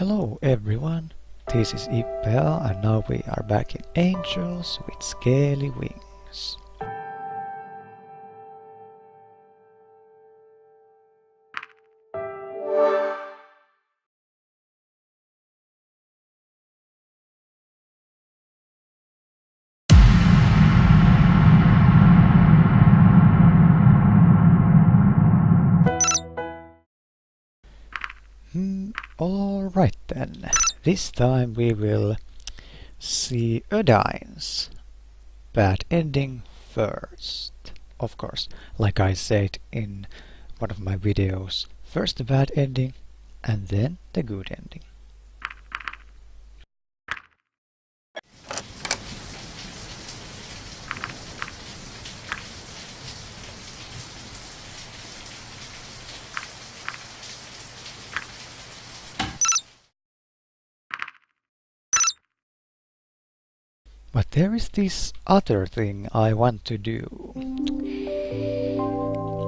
Hello everyone, this is Ippe and now we are back in Angels with Scaly Wings. Alright then, this time we will see Adine's bad ending first. Of course, like I said in one of my videos, first the bad ending and then the good ending. But there is this other thing I want to do.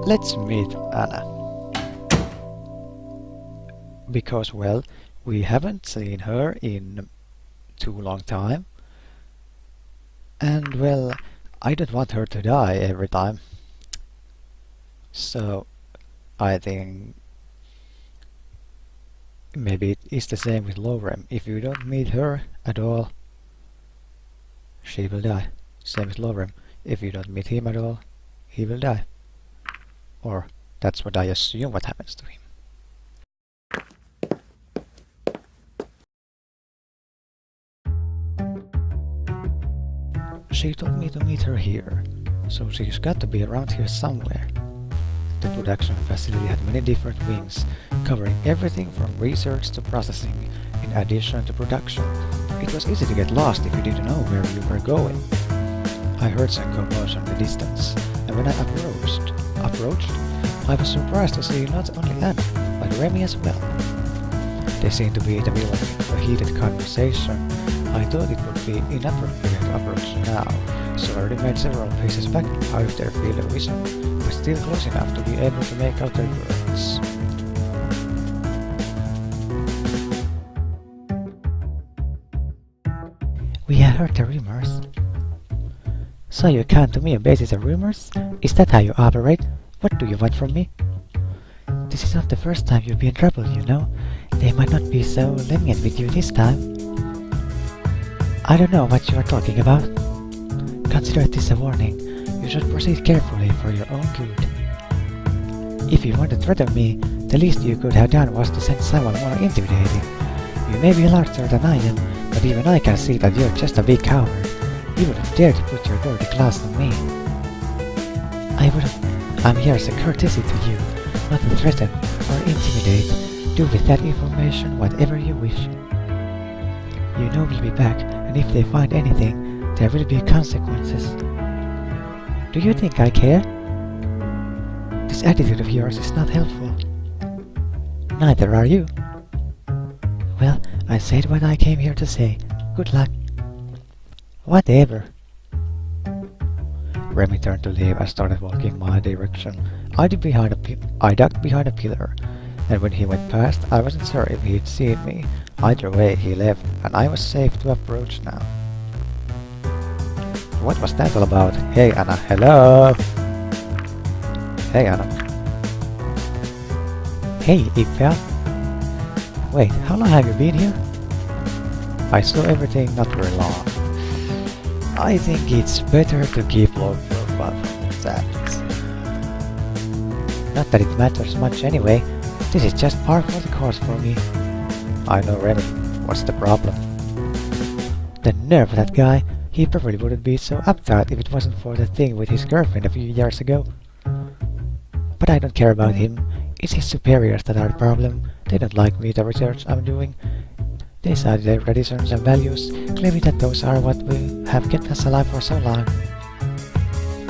Let's meet Anna. Because, well, we haven't seen her in too long time. And, well, I don't want her to die every time. So, I think maybe it is the same with Lorem. If you don't meet her at all, she will die. Same as Lorem. If you don't meet him at all, he will die. Or that's what I assume what happens to him. She told me to meet her here, so she's got to be around here somewhere. The production facility had many different wings, covering everything from research to processing, in addition to production. It was easy to get lost if you didn't know where you were going. I heard some commotion in the distance, and when I approached, I was surprised to see not only Anna, but Remy as well. They seemed to be in the middle of a heated conversation. I thought it would be inappropriate to approach now, so I remained several paces back out of their field of vision, but still close enough to be able to make out their words. We have heard the rumors. So you come to me on basis of rumors? Is that how you operate? What do you want from me? This is not the first time you've been in trouble, you know. They might not be so lenient with you this time. I don't know what you are talking about. Consider this a warning. You should proceed carefully for your own good. If you want to threaten me, the least you could have done was to send someone more intimidating. You may be larger than I am, but even I can see that you're just a big coward. You wouldn't dare to put your dirty claws on me. I wouldn't. I'm here as a courtesy to you, not to threaten or intimidate. Do with that information whatever you wish. You know we'll be back, and if they find anything, there will be consequences. Do you think I care? This attitude of yours is not helpful. Neither are you. Well, I said what I came here to say. Good luck. Whatever. Remy turned to leave and started walking my direction. I ducked behind a pillar, and when he went past, I wasn't sure if he'd seen me. Either way, he left, and I was safe to approach now. What was that all about? Hey Anna, hello! Hey Anna. Hey Ippe. Wait, how long have you been here? I saw everything not very long. I think it's better to keep low profile from that. Not that it matters much anyway. This is just par for the course for me. I know Remy. What's the problem? The nerve of that guy. He probably wouldn't be so uptight if it wasn't for the thing with his girlfriend a few years ago. But I don't care about him. It's his superiors that are the problem. They don't like me, the research I'm doing. They cited their traditions and values, claiming that those are what will have kept us alive for so long.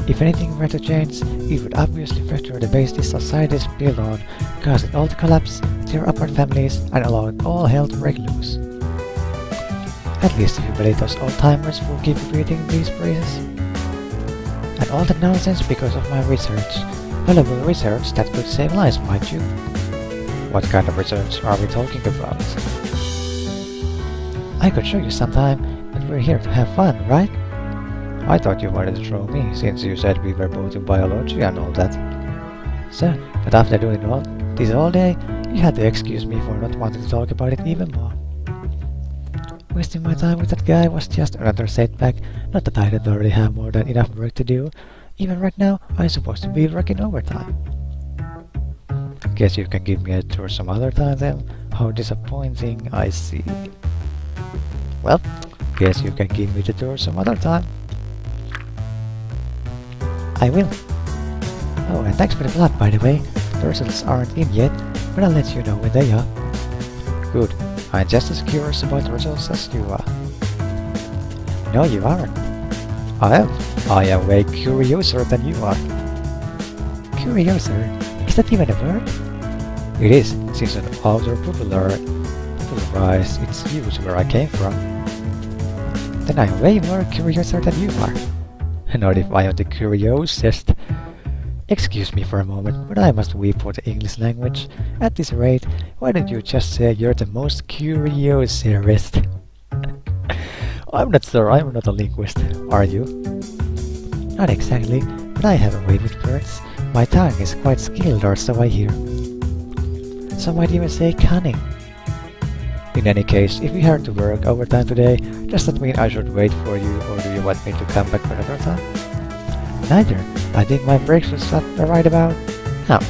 If anything were to change, it would obviously fracture the base this society is built on, cause it all to collapse, tear apart families, and allow all hell to break loose. At least if you believe those old-timers will keep repeating these phrases. And all that nonsense because of my research. Valuable research that could save lives, mind you. What kind of research are we talking about? I could show you sometime, but we're here to have fun, right? I thought you wanted to show me, since you said we were both in biology and all that. So, but after doing this all day, you had to excuse me for not wanting to talk about it even more. Wasting my time with that guy was just another setback, not that I didn't already have more than enough work to do. Even right now, I'm supposed to be working overtime. Guess you can give me a tour some other time then. How disappointing, I see. Well, guess you can give me the tour some other time. I will. Oh, and thanks for the plot, by the way. The results aren't in yet, but I'll let you know when they are. Good. I'm just as curious about the results as you are. No, you aren't. I am way curiouser than you are. Curiouser? Is that even a word? It is, since an author popularized its use where I came from. Then I'm way more curiouser than you are. Not if I am the curiousest. Excuse me for a moment, but I must weep for the English language. At this rate, why don't you just say you're the most curiousest? I'm not sure, I'm not a linguist. Are you? Not exactly, but I have a way with words. My tongue is quite skilled, or so I hear. Some might even say cunning. In any case, if we have to work overtime today, does that mean I should wait for you, or do you want me to come back for another time? Neither. I think my break should start right about now.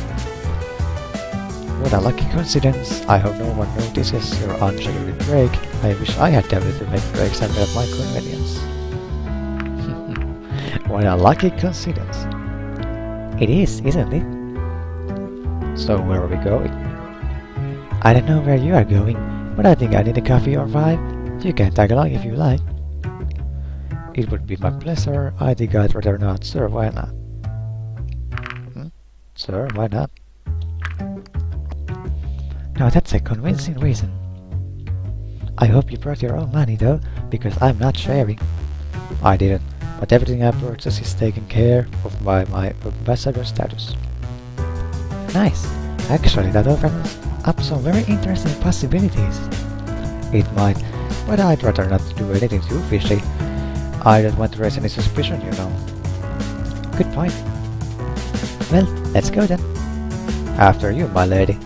What a lucky coincidence. I hope no one notices your unscheduled break. I wish I had the ability to make breaks at my convenience. What a lucky coincidence. It is, isn't it? So where are we going? I don't know where you are going, but I think I need a coffee or 5. You can tag along if you like. It would be my pleasure. I think I'd rather not. Sir, why not? Sir, why not? Now that's a convincing reason. I hope you brought your own money though, because I'm not sharing. I didn't, but everything I purchased is taken care of by my ambassador status. Nice. Actually, that opens up some very interesting possibilities. It might, but I'd rather not do anything too fishy. I don't want to raise any suspicion, you know. Good point. Well, let's go then. After you, my lady.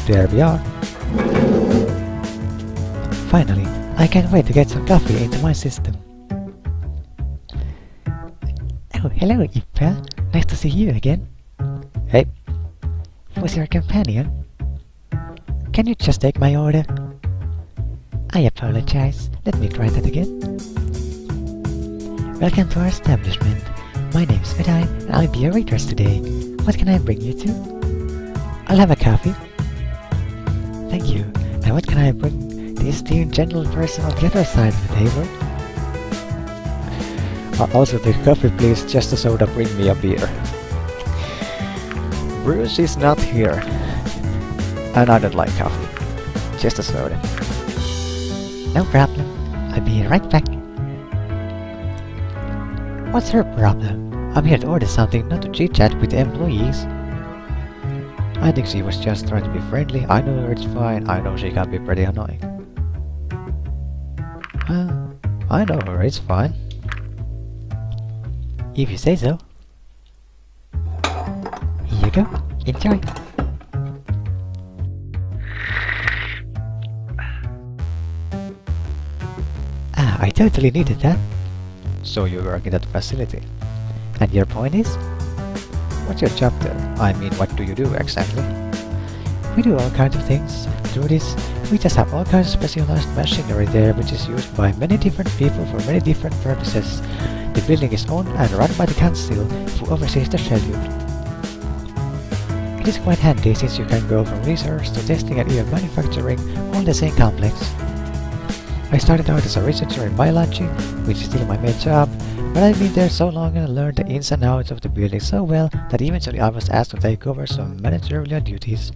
There we are. Finally, I can't wait to get some coffee into my system. Oh, hello, Ippe. Nice to see you again. Hey. Who's your companion? Can you just take my order? I apologize. Let me try that again. Welcome to our establishment. My name's Adine, and I'll be your waitress today. What can I bring you to? I'll have a coffee. Thank you. Now what can I bring the esteemed gentle person on the other side of the table? Also take coffee please, just a soda, bring me a beer. Bruce is not here. And I don't like coffee. Just a soda. No problem. I'll be right back. What's her problem? I'm here to order something, not to chit-chat with the employees. I think she was just trying to be friendly. I know her, it's fine. I know she can be pretty annoying. Well, I know her, it's fine. If you say so. Here you go. Enjoy. Ah, I totally needed that. So you work in that facility. And your point is? What's your job there? I mean, what do you do exactly? We do all kinds of things. Through this, we just have all kinds of specialized machinery there which is used by many different people for many different purposes. The building is owned and run by the council who oversees the schedule. It is quite handy since you can go from research to testing and even manufacturing all in the same complex. I started out as a researcher in biology, which is still my main job, but I've been there so long and learned the ins and outs of the building so well that eventually I was asked to take over some managerial duties.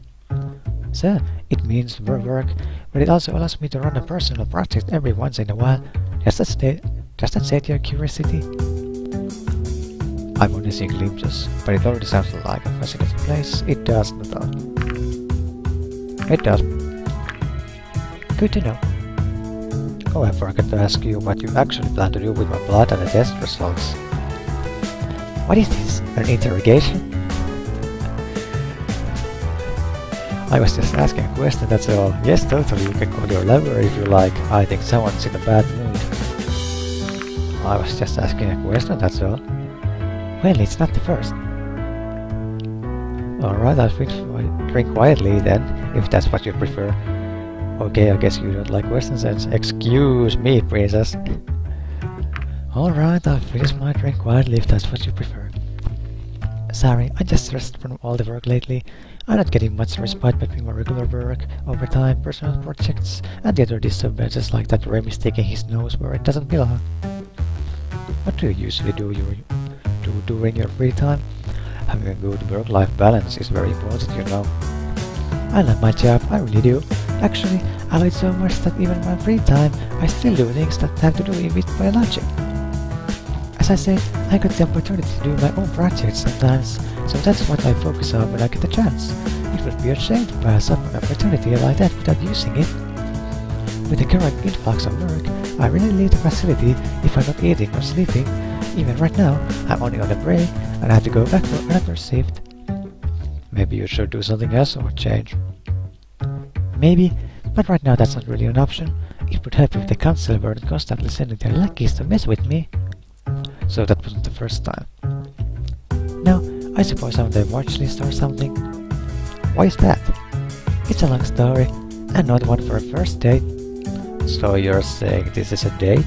So, it means more work, but it also allows me to run a personal project every once in a while. Does that sate your curiosity? I've only seen glimpses, but it already sounds like a fascinating place. It does not. It does. Good to know. Oh, I forgot to ask you what you actually plan to do with my blood and the test results. What is this? An interrogation? I was just asking a question, that's all. Yes, totally, you can call your lover if you like. I think someone's in a bad mood. I was just asking a question, that's all. Well, it's not the first. Alright, I'll drink quietly then, if that's what you prefer. Okay, I guess you don't like questions then. Excuse me, princess. Alright, I'll finish my drink quietly if that's what you prefer. Sorry, I just stressed from all the work lately. I'm not getting much respite between my regular work, overtime, personal projects, and the other disturbances like that Remy's taking his nose where it doesn't belong. What do you usually do during your free time? Having a good work-life balance is very important, you know. I love my job, I really do. Actually, I like it so much that even in my free time, I still do things that have to do with biology. As I said, I got the opportunity to do my own projects sometimes, so that's what I focus on when I get the chance. It would be a shame to pass up an opportunity like that without using it. With the current influx of work, I really leave the facility if I'm not eating or sleeping. Even right now, I'm only on a break and I have to go back for another shift. Maybe you should do something else or change. Maybe, but right now that's not really an option. It would help if the council weren't constantly sending their lackeys to mess with me. So that wasn't the first time. No, I suppose I'm on their watch list or something. Why is that? It's a long story, and not one for a first date. So you're saying this is a date?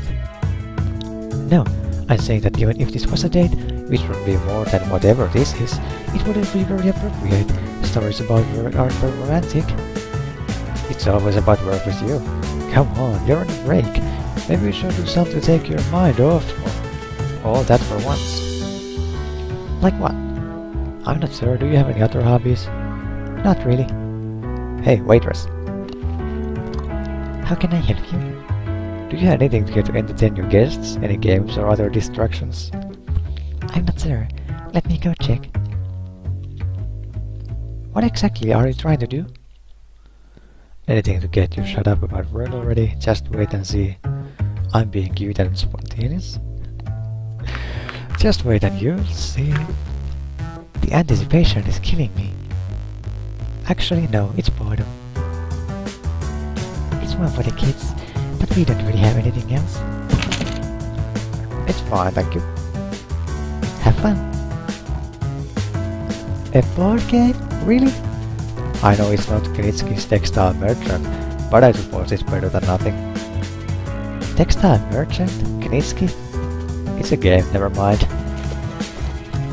No, I'm saying that even if this was a date, which would be more than whatever this is, it wouldn't be very appropriate. Stories about work aren't very romantic. It's always about work with you. Come on, you're on a break. Maybe you should do something to take your mind off. All that for once. Like what? I'm not sure, do you have any other hobbies? Not really. Hey, waitress. How can I help you? Do you have anything to entertain your guests? Any games or other distractions? I'm not sure. Let me go check. What exactly are you trying to do? Anything to get you shut up about work already? Just wait and see. I'm being cute and spontaneous. Just wait and you'll see. The anticipation is killing me. Actually, no, it's boredom. It's one for the kids, but we don't really have anything else. It's fine, thank you. Have fun. A board game? Really? I know it's not Knitsky's textile merchant, but I suppose it's better than nothing. Textile merchant? Knitsky? It's a game, never mind.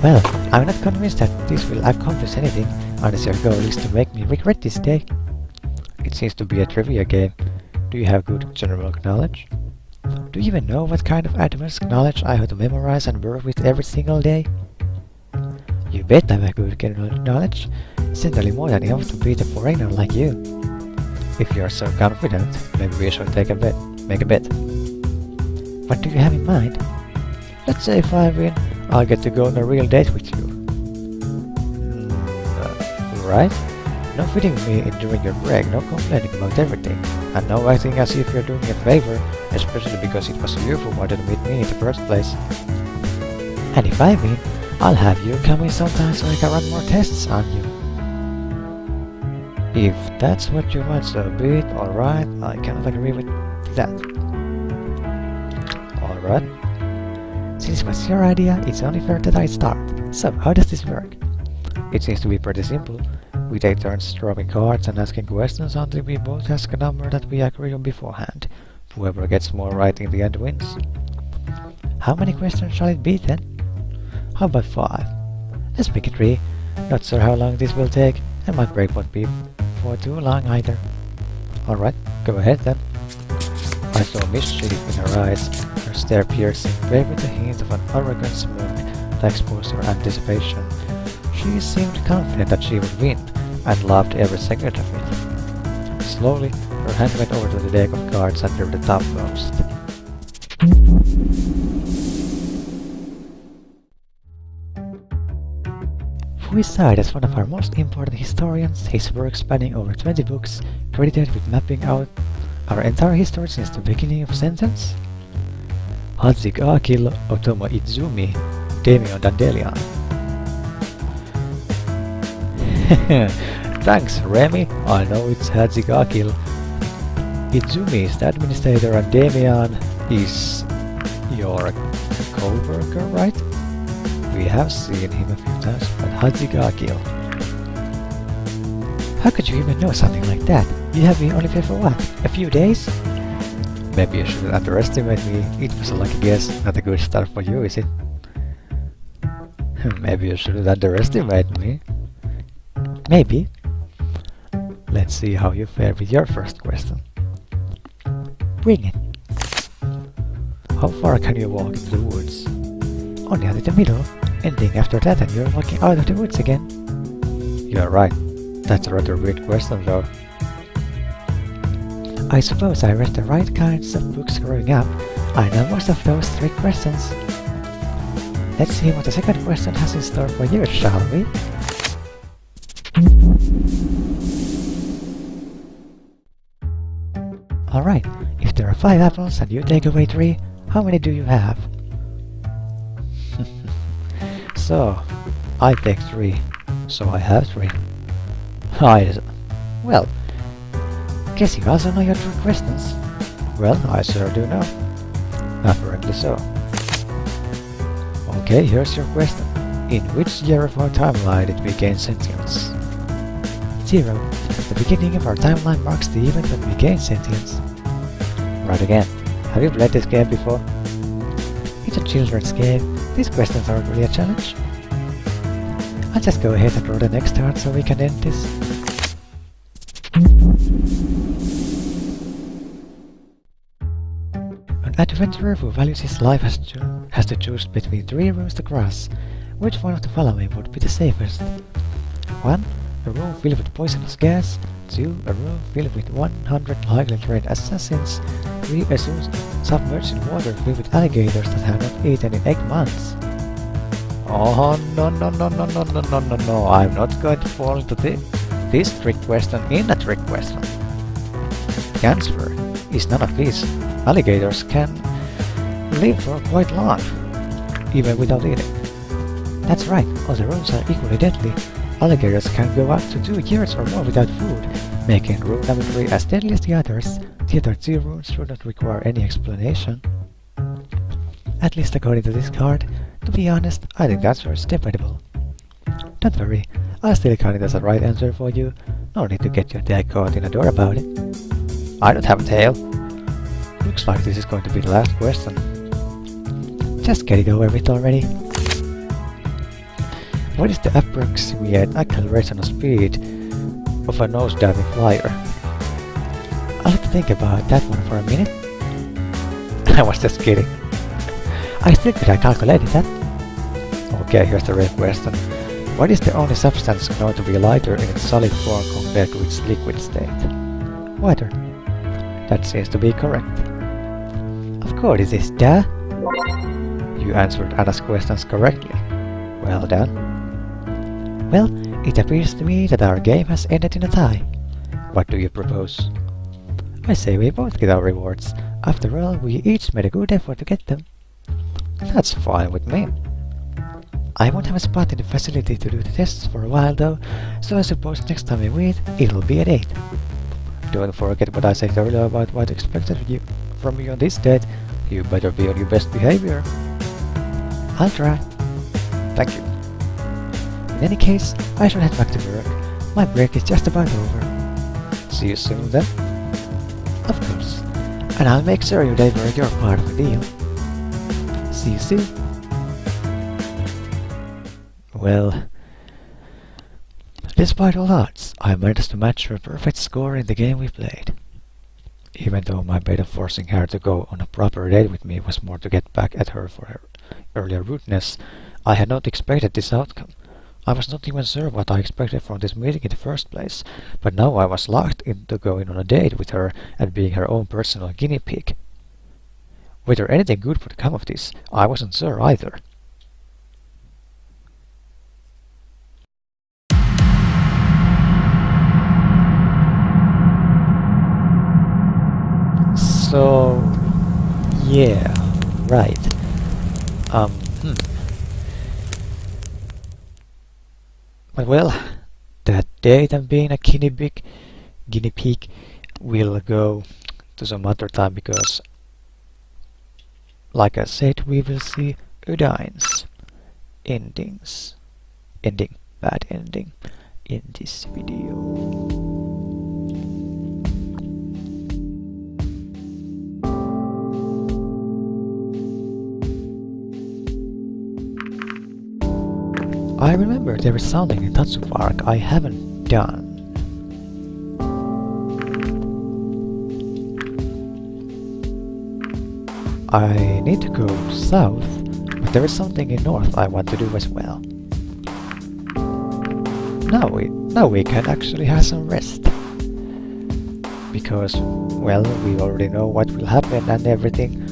Well, I'm not convinced that this will accomplish anything unless your goal is to make me regret this day. It seems to be a trivia game. Do you have good general knowledge? Do you even know what kind of advanced knowledge I have to memorize and work with every single day? You bet I have good general knowledge. Certainly more than enough to beat a foreigner like you. If you're so confident, maybe we should make a bet. What do you have in mind? Let's say if I win, I'll get to go on a real date with you. Right? No feeding me in during your break, no complaining about everything, and no acting as if you're doing a favor, especially because it was you who wanted to meet me in the first place. And if I win, I'll have you come in sometime so I can run more tests on you. If that's what you want, so be it. Alright, I cannot agree with that. Alright. Since it was your idea, it's only fair that I start. So, how does this work? It seems to be pretty simple. We take turns drawing cards and asking questions until we both ask a number that we agree on beforehand. Whoever gets more right in the end wins. How many questions shall it be then? How about 5? Let's make it 3. Not sure how long this will take, and my break won't be for too long either. Alright, go ahead then. I saw mischief in her eyes, her stare piercing, brave with a hint of an arrogant smirk that exposed her anticipation. She seemed confident that she would win, and loved every second of it. Slowly, her hand went over to the deck of cards and drew the topmost. We cite as one of our most important historians, his work spanning over 20 books, credited with mapping out our entire history since the beginning of sentence. Hadzik Akil Otomo Izumi, Damien Dandelion. Thanks, Remy. I know it's Hadzik Akil. Izumi is the administrator and Damien is your co-worker, right? We have seen him a few times, but Hadzik Akil. How could you even know something like that? You have been only here for what? A few days? Maybe you shouldn't underestimate me. It was a lucky guess, not a good start for you, is it? Maybe you shouldn't underestimate me. Maybe. Let's see how you fare with your first question. Bring it. How far can you walk into the woods? Only until the middle, ending after that and you're walking out of the woods again. You're right. That's a rather weird question though. I suppose I read the right kinds of books growing up. I know most of those 3 questions. Let's see what the second question has in store for you, shall we? Alright, if there are 5 apples and you take away 3, how many do you have? So, I take 3, so I have 3. Well, guess you also know your true questions. Well, I sure do now. Apparently so. Okay, here's your question. In which year of our timeline did we gain sentience? 0. The beginning of our timeline marks the event when we gain sentience. Right again. Have you played this game before? It's a children's game. These questions aren't really a challenge. I'll just go ahead and draw the next card so we can end this. An adventurer who values his life has to choose between 3 rooms to cross. Which one of the following would be the safest? 1. A room filled with poisonous gas. 2. A room filled with 100 highly trained assassins. 3. A zoo submerged in water filled with alligators that have not eaten in 8 months. Oh no, I'm not going to fall into this trick question in a trick question. The answer is none of these. Alligators can live for quite long, even without eating. That's right, all the rooms are equally deadly. Alligators can go up to 2 years or more without food, making room number 3 as deadly as the others. The other 2 rooms should not require any explanation. At least according to this card. To be honest, I think the answer is debatable. Don't worry, I'll still count it as a right answer for you. No need to get your dad caught in a door about it. I don't have a tail. Looks like this is going to be the last question. Just get it over with already. What is the approximate acceleration speed of a nose-diving flyer? I'll have to think about that one for a minute. I was just kidding. I still could have calculated that. Okay, here's the real question. What is the only substance known to be lighter in its solid form compared to its liquid state? Water. That seems to be correct. Of course it is, duh. You answered Anna's questions correctly. Well done. Well, it appears to me that our game has ended in a tie. What do you propose? I say we both get our rewards. After all, we each made a good effort to get them. That's fine with me. I won't have a spot in the facility to do the tests for a while though, so I suppose next time we meet, it'll be at 8. Don't forget what I said earlier about what expected from you on this date. You better be on your best behavior. I'll try. Thank you. In any case, I should head back to work. My break is just about over. See you soon then. Of course. And I'll make sure you deliver your part of the deal. See you soon. Well, despite all odds, I managed to match her perfect score in the game we played. Even though my bait of forcing her to go on a proper date with me was more to get back at her for her earlier rudeness, I had not expected this outcome. I was not even sure what I expected from this meeting in the first place, but now I was locked into going on a date with her and being her own personal guinea pig. Whether anything good would come of this, I wasn't sure either. So, yeah, right. Um, hmm. But well, that date and being a guinea pig will go to some other time because, like I said, we will see Adine's bad ending in this video. I remember there is something in Tatsu Park I haven't done. I need to go south, but there is something in north I want to do as well. Now we can actually have some rest. Because, well, we already know what will happen and everything.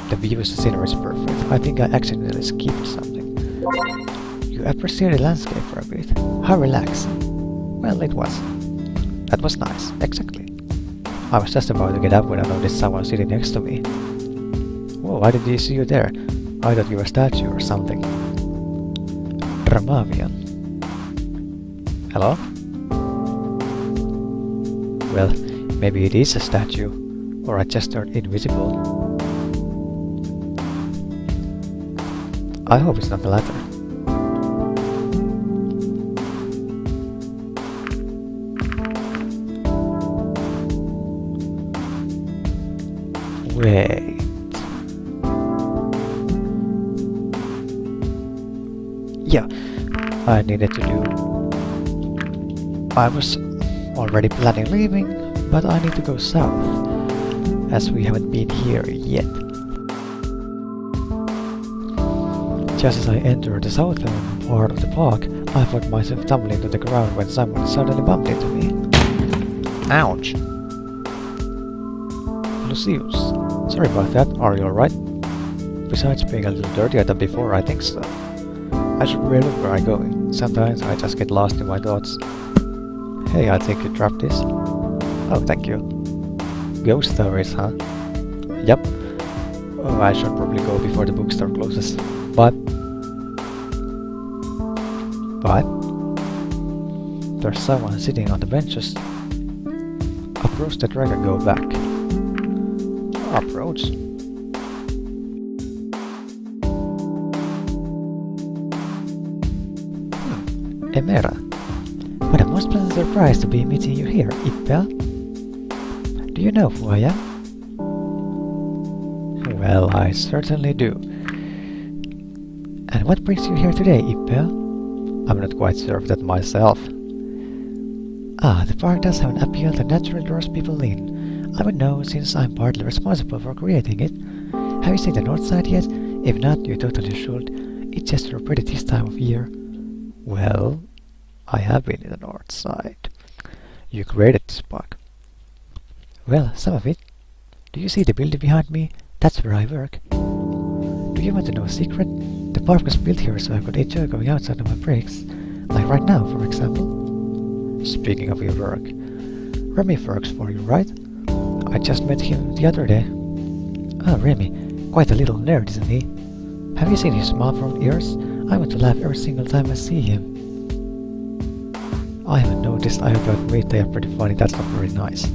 The view of the scenery is perfect. I think I accidentally skipped something. You appreciate the landscape for a bit. How relaxing. Well, it was. That was nice, exactly. I was just about to get up when I noticed someone sitting next to me. Whoa, why did you see you there? I thought you were a statue or something. Dramavian. Hello? Well, maybe it is a statue, or I just turned invisible. I hope it's not the latter. Wait. Yeah, I needed to do. I was already planning leaving, but I need to go south, as we haven't been here yet. Just as I entered the southern part of the park, I found myself tumbling to the ground when someone suddenly bumped into me. Ouch! Lucius, sorry about that, are you alright? Besides being a little dirtier than before, I think so. I should really look where I'm going. Sometimes I just get lost in my thoughts. Hey, I think you dropped this. Oh, thank you. Ghost stories, huh? Yep. Oh, I should probably go before the bookstore closes. But there's someone sitting on the benches. Approach the track and go back. Approach. Emera. What a most pleasant surprise to be meeting you here, Ippe. Do you know who I am? Well, I certainly do. And what brings you here today, Ippe? I'm not quite sure of that myself. Ah, the park does have an appeal that naturally draws people in. I would know since I'm partly responsible for creating it. Have you seen the north side yet? If not, you totally should. It's just so pretty this time of year. Well, I have been in the north side. You created this park. Well, some of it. Do you see the building behind me? That's where I work. Do you want to know a secret? The park was built here so I could enjoy going outside on my breaks. Like right now, for example. Speaking of your work, Remy works for you, right? I just met him the other day. Ah, Remy. Quite a little nerd, isn't he? Have you seen his smile from ears? I want to laugh every single time I see him. I haven't noticed. I have to admit they are pretty funny. That's not very nice.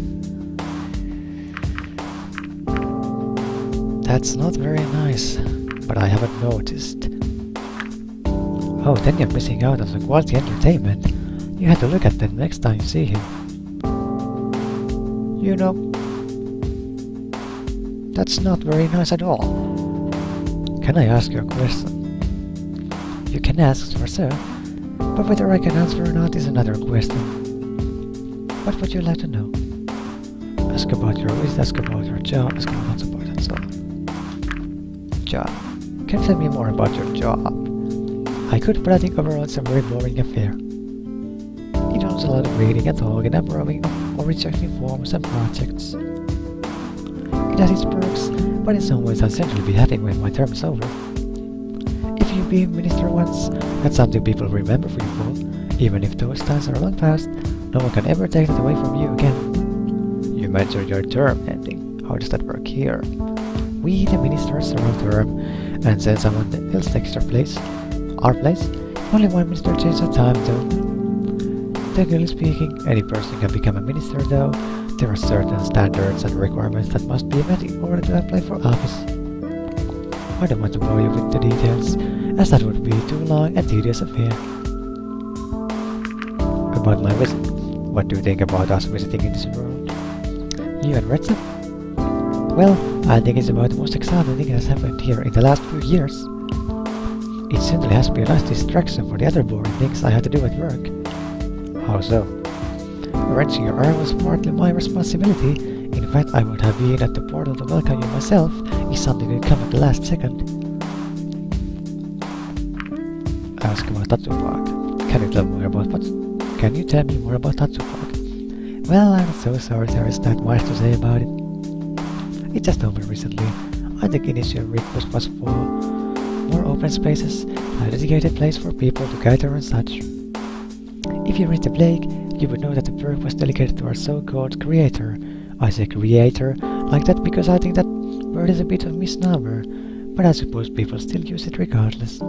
That's not very nice, but I haven't noticed. Oh, then you're missing out on the quality entertainment. You have to look at them next time you see him. You know, that's not very nice at all. Can I ask you a question? You can ask for sir, but whether I can answer or not is another question. What would you like to know? Ask about your race, ask about your job, ask about lots about and so on. Job. Can you tell me more about your job? I could, but I think overall it's a very boring affair. It involves a lot of reading and talking and approving or rejecting forms and projects. It has its perks, but in some ways I'll essentially be happy when my term is over. If you be minister once, that's something people remember for you for. Even if those times are long past, no one can ever take it away from you again. You You mentioned your term ending. How does that work here? We, the ministers, are on term, and then someone else takes our place. Only one minister changes the time, though. Technically speaking, any person can become a minister, though. There are certain standards and requirements that must be met in order to apply for office. I don't want to bore you with the details, as that would be too long and tedious affair. About my visit, what do you think about us visiting in this world? You and Retsa? Well, I think it's about the most exciting thing that has happened here in the last few years. It certainly has been a nice distraction for the other boring things I had to do at work. How so? Arranging your arm was partly my responsibility. In fact, I would have been at the portal to welcome you myself if something didn't come at the last second. Ask about Tatsupark. Can you tell me more about Tatsupark? Well, I'm so sorry there is not much to say about it. It just opened recently. I think initial request was for more open spaces, a dedicated place for people to gather and such. If you read the Blake, you would know that the perk was dedicated to our so-called creator. I say creator like that because I think that word is a bit of a misnomer, but I suppose people still use it regardless.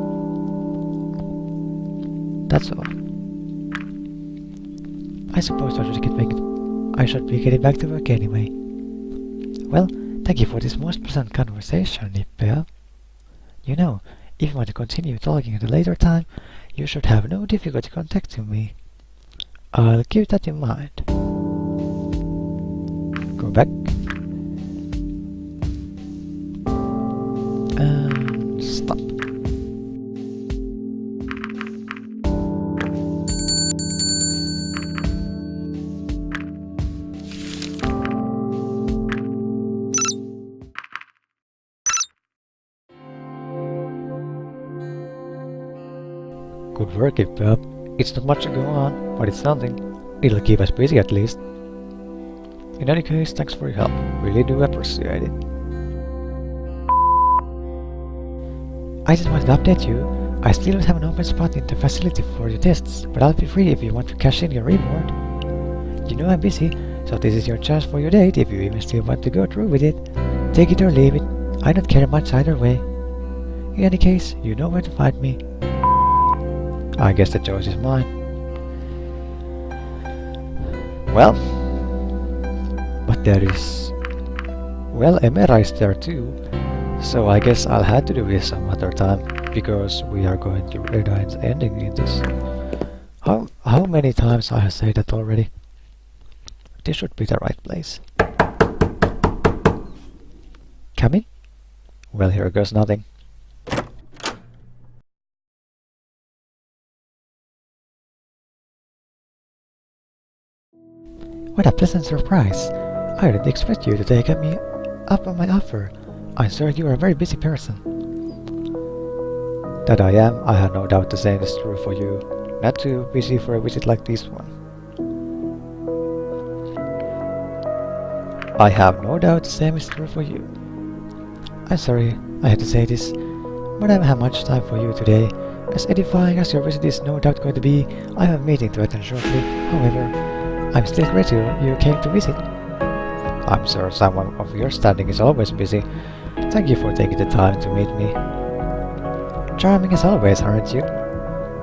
That's all. I suppose I should be getting back to work anyway. Well, thank you for this most pleasant conversation, Ippe. You know, if you want to continue talking at a later time, you should have no difficulty contacting me. I'll keep that in mind. Go back. And stop. Good work, Ippe. It's not much to go on, but it's something. It'll keep us busy at least. In any case, thanks for your help. Really do appreciate it. I just wanted to update you. I still don't have an open spot in the facility for your tests, but I'll be free if you want to cash in your reward. You know I'm busy, so this is your chance for your date if you even still want to go through with it. Take it or leave it. I don't care much either way. In any case, you know where to find me. I guess the choice is mine. Well, but there is... Well, Emera is there too, so I guess I'll have to do this some other time, because we are going to Adine's ending in this. How many times I have said that already? This should be the right place. Come in? Well, here goes nothing. What a pleasant surprise! I didn't expect you to take me up on my offer. I'm sure you are a very busy person. That I am, I have no doubt the same is true for you. Not too busy for a visit like this one. I have no doubt the same is true for you. I'm sorry I had to say this, but I don't have much time for you today. As edifying as your visit is no doubt going to be, I have a meeting to attend shortly. However, I'm still grateful you came to visit. I'm sure someone of your standing is always busy. Thank you for taking the time to meet me. Charming as always, aren't you?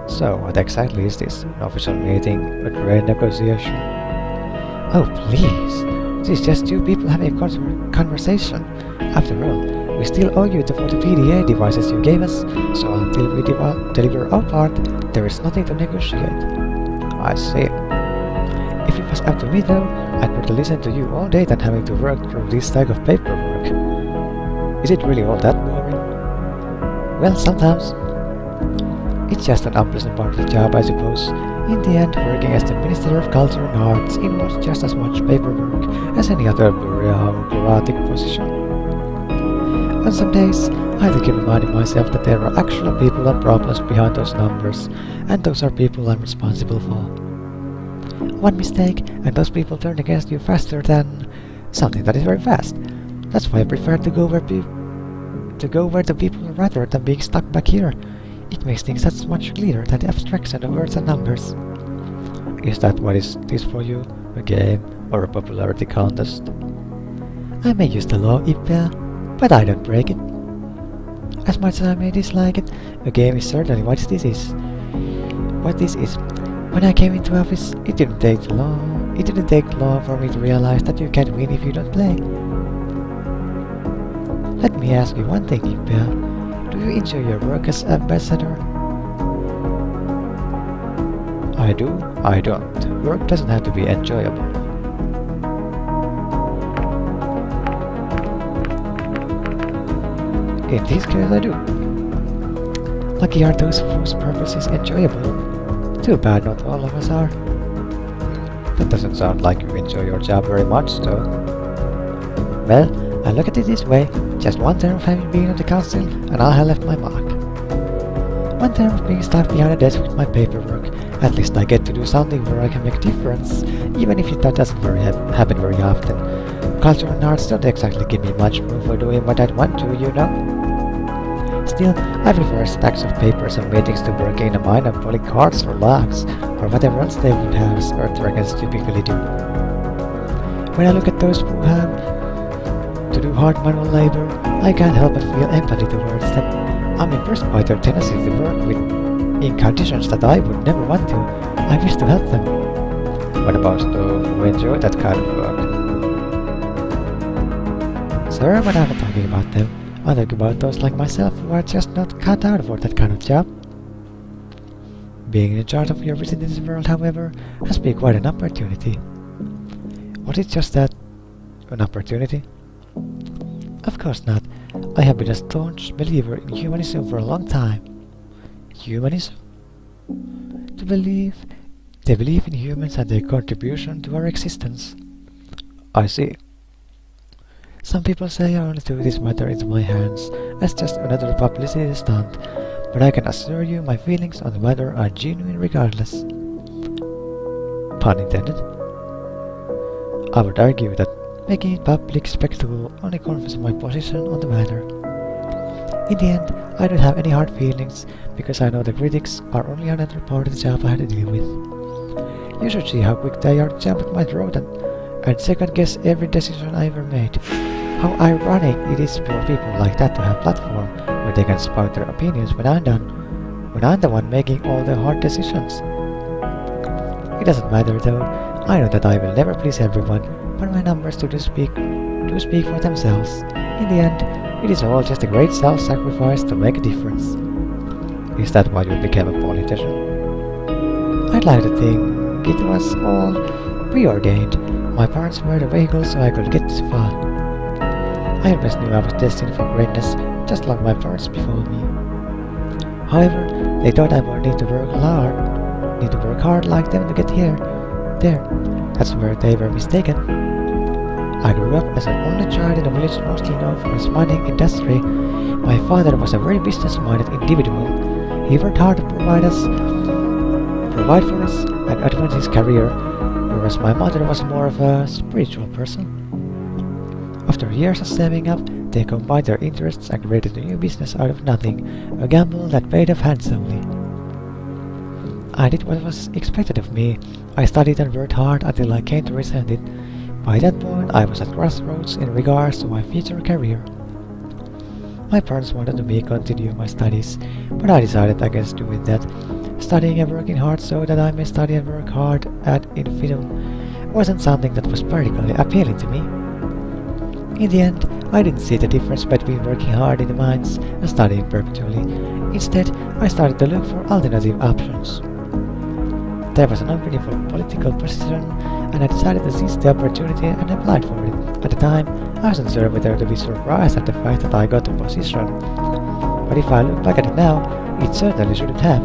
So, what exactly is this? An official meeting? A trade negotiation? Oh, please! This is just two people having a conversation. After all, we still owe you the 40 PDA devices you gave us, so until we deliver our part, there is nothing to negotiate. I see. If it was up to me though, I'd rather listen to you all day than having to work through this stack of paperwork. Is it really all that boring? Well, sometimes. It's just an unpleasant part of the job, I suppose. In the end, working as the Minister of Culture and Arts involves just as much paperwork as any other bureaucratic position. On some days, I have to keep reminding myself that there are actual people and problems behind those numbers, and those are people I'm responsible for. One mistake, and those people turn against you faster than something that is very fast. That's why I prefer to go where the people are rather than being stuck back here. It makes things that much clearer than the abstraction of words and numbers. Is that what is this for you? A game or a popularity contest? I may use the law, Ippe, but I don't break it. As much as I may dislike it, a game is certainly what this is. What this is. When I came into office, it didn't take long for me to realize that you can't win if you don't play. Let me ask you one thing, Ippe. Do you enjoy your work as ambassador? I do, I don't. Work doesn't have to be enjoyable. In this case I do. Lucky are those whose purpose is enjoyable. Too bad not all of us are. That doesn't sound like you enjoy your job very much, though. Well, I look at it this way. Just one term of having been on the council, and I'll have left my mark. One term of being stuck behind a desk with my paperwork. At least I get to do something where I can make a difference, even if that doesn't happen very often. Culture and arts don't exactly give me much room for doing what I'd want to, you know. Still, I prefer stacks of papers and meetings to working in a mine and pulling cards or logs, or whatever else they would have as Earth dragons typically do. When I look at those who have to do hard manual labor, I can't help but feel empathy towards them. I'm impressed by their tendency to work in conditions that I would never want to. I wish to help them. What about those who enjoy that kind of work? Sir, when I'm not talking about them, I talk about those like myself who are just not cut out for that kind of job. Being in charge of your visit in this world, however, has been quite an opportunity. Was it just that? An opportunity? Of course not. I have been a staunch believer in humanism for a long time. Humanism? They believe in humans and their contribution to our existence. I see. Some people say I only took this matter into my hands as just another publicity stunt, but I can assure you my feelings on the matter are genuine regardless. Pun intended. I would argue that making it public spectacle only confirms my position on the matter. In the end, I don't have any hard feelings, because I know the critics are only another part of the job I had to deal with. You should see how quick they are to jump at my throat and second guess every decision I ever made. How ironic it is for people like that to have a platform where they can spout their opinions when I'm the one making all the hard decisions. It doesn't matter though. I know that I will never please everyone, but my numbers do speak for themselves. In the end, it is all just a great self-sacrifice to make a difference. Is that why you became a politician? I'd like to think it was all preordained. My parents were the vehicle so I could get this far. I always knew I was destined for greatness, just like my parents before me. However, they thought I would need to work hard like them to get here. That's where they were mistaken. I grew up as an only child in a village mostly known for its mining industry. My father was a very business-minded individual. He worked hard to provide for us and advance his career, whereas my mother was more of a spiritual person. After years of saving up, they combined their interests and created a new business out of nothing, a gamble that paid off handsomely. I did what was expected of me. I studied and worked hard until I came to resent it. By that point, I was at crossroads in regards to my future career. My parents wanted me to continue my studies, but I decided against doing that. Studying and working hard so that I may study and work hard ad infinitum wasn't something that was particularly appealing to me. In the end, I didn't see the difference between working hard in the mines and studying perpetually. Instead, I started to look for alternative options. There was an opening for a political position, and I decided to seize the opportunity and applied for it. At the time, I wasn't sure whether to be surprised at the fact that I got the position, but if I look back at it now, it certainly shouldn't have.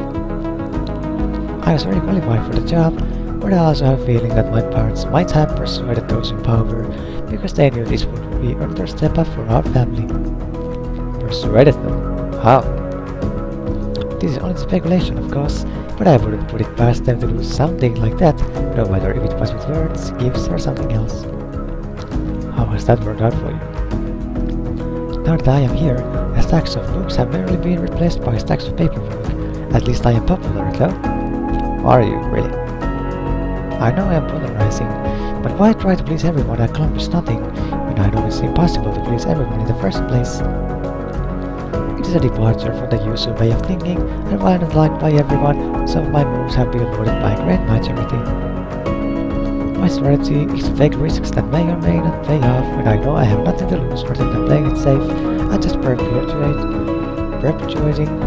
I was very qualified for the job, but I also have a feeling that my parents might have persuaded those in power because they knew this would be another step up for our family. Persuaded them? How? This is only speculation, of course, but I wouldn't put it past them to do something like that, no matter if it was with words, gifts, or something else. How has that worked out for you? Now that I am here, stacks of books have merely been replaced by stacks of paperwork. At least I am popular, though. Are you, really? I know I am polarizing, but why try to please everyone and accomplish nothing when I know it's impossible to please everyone in the first place? It is a departure from the usual way of thinking, and while not liked by everyone, some of my moves have been lauded by a great majority. My strategy is to take risks that may or may not pay off when I know I have nothing to lose rather than playing it safe and just perpetuating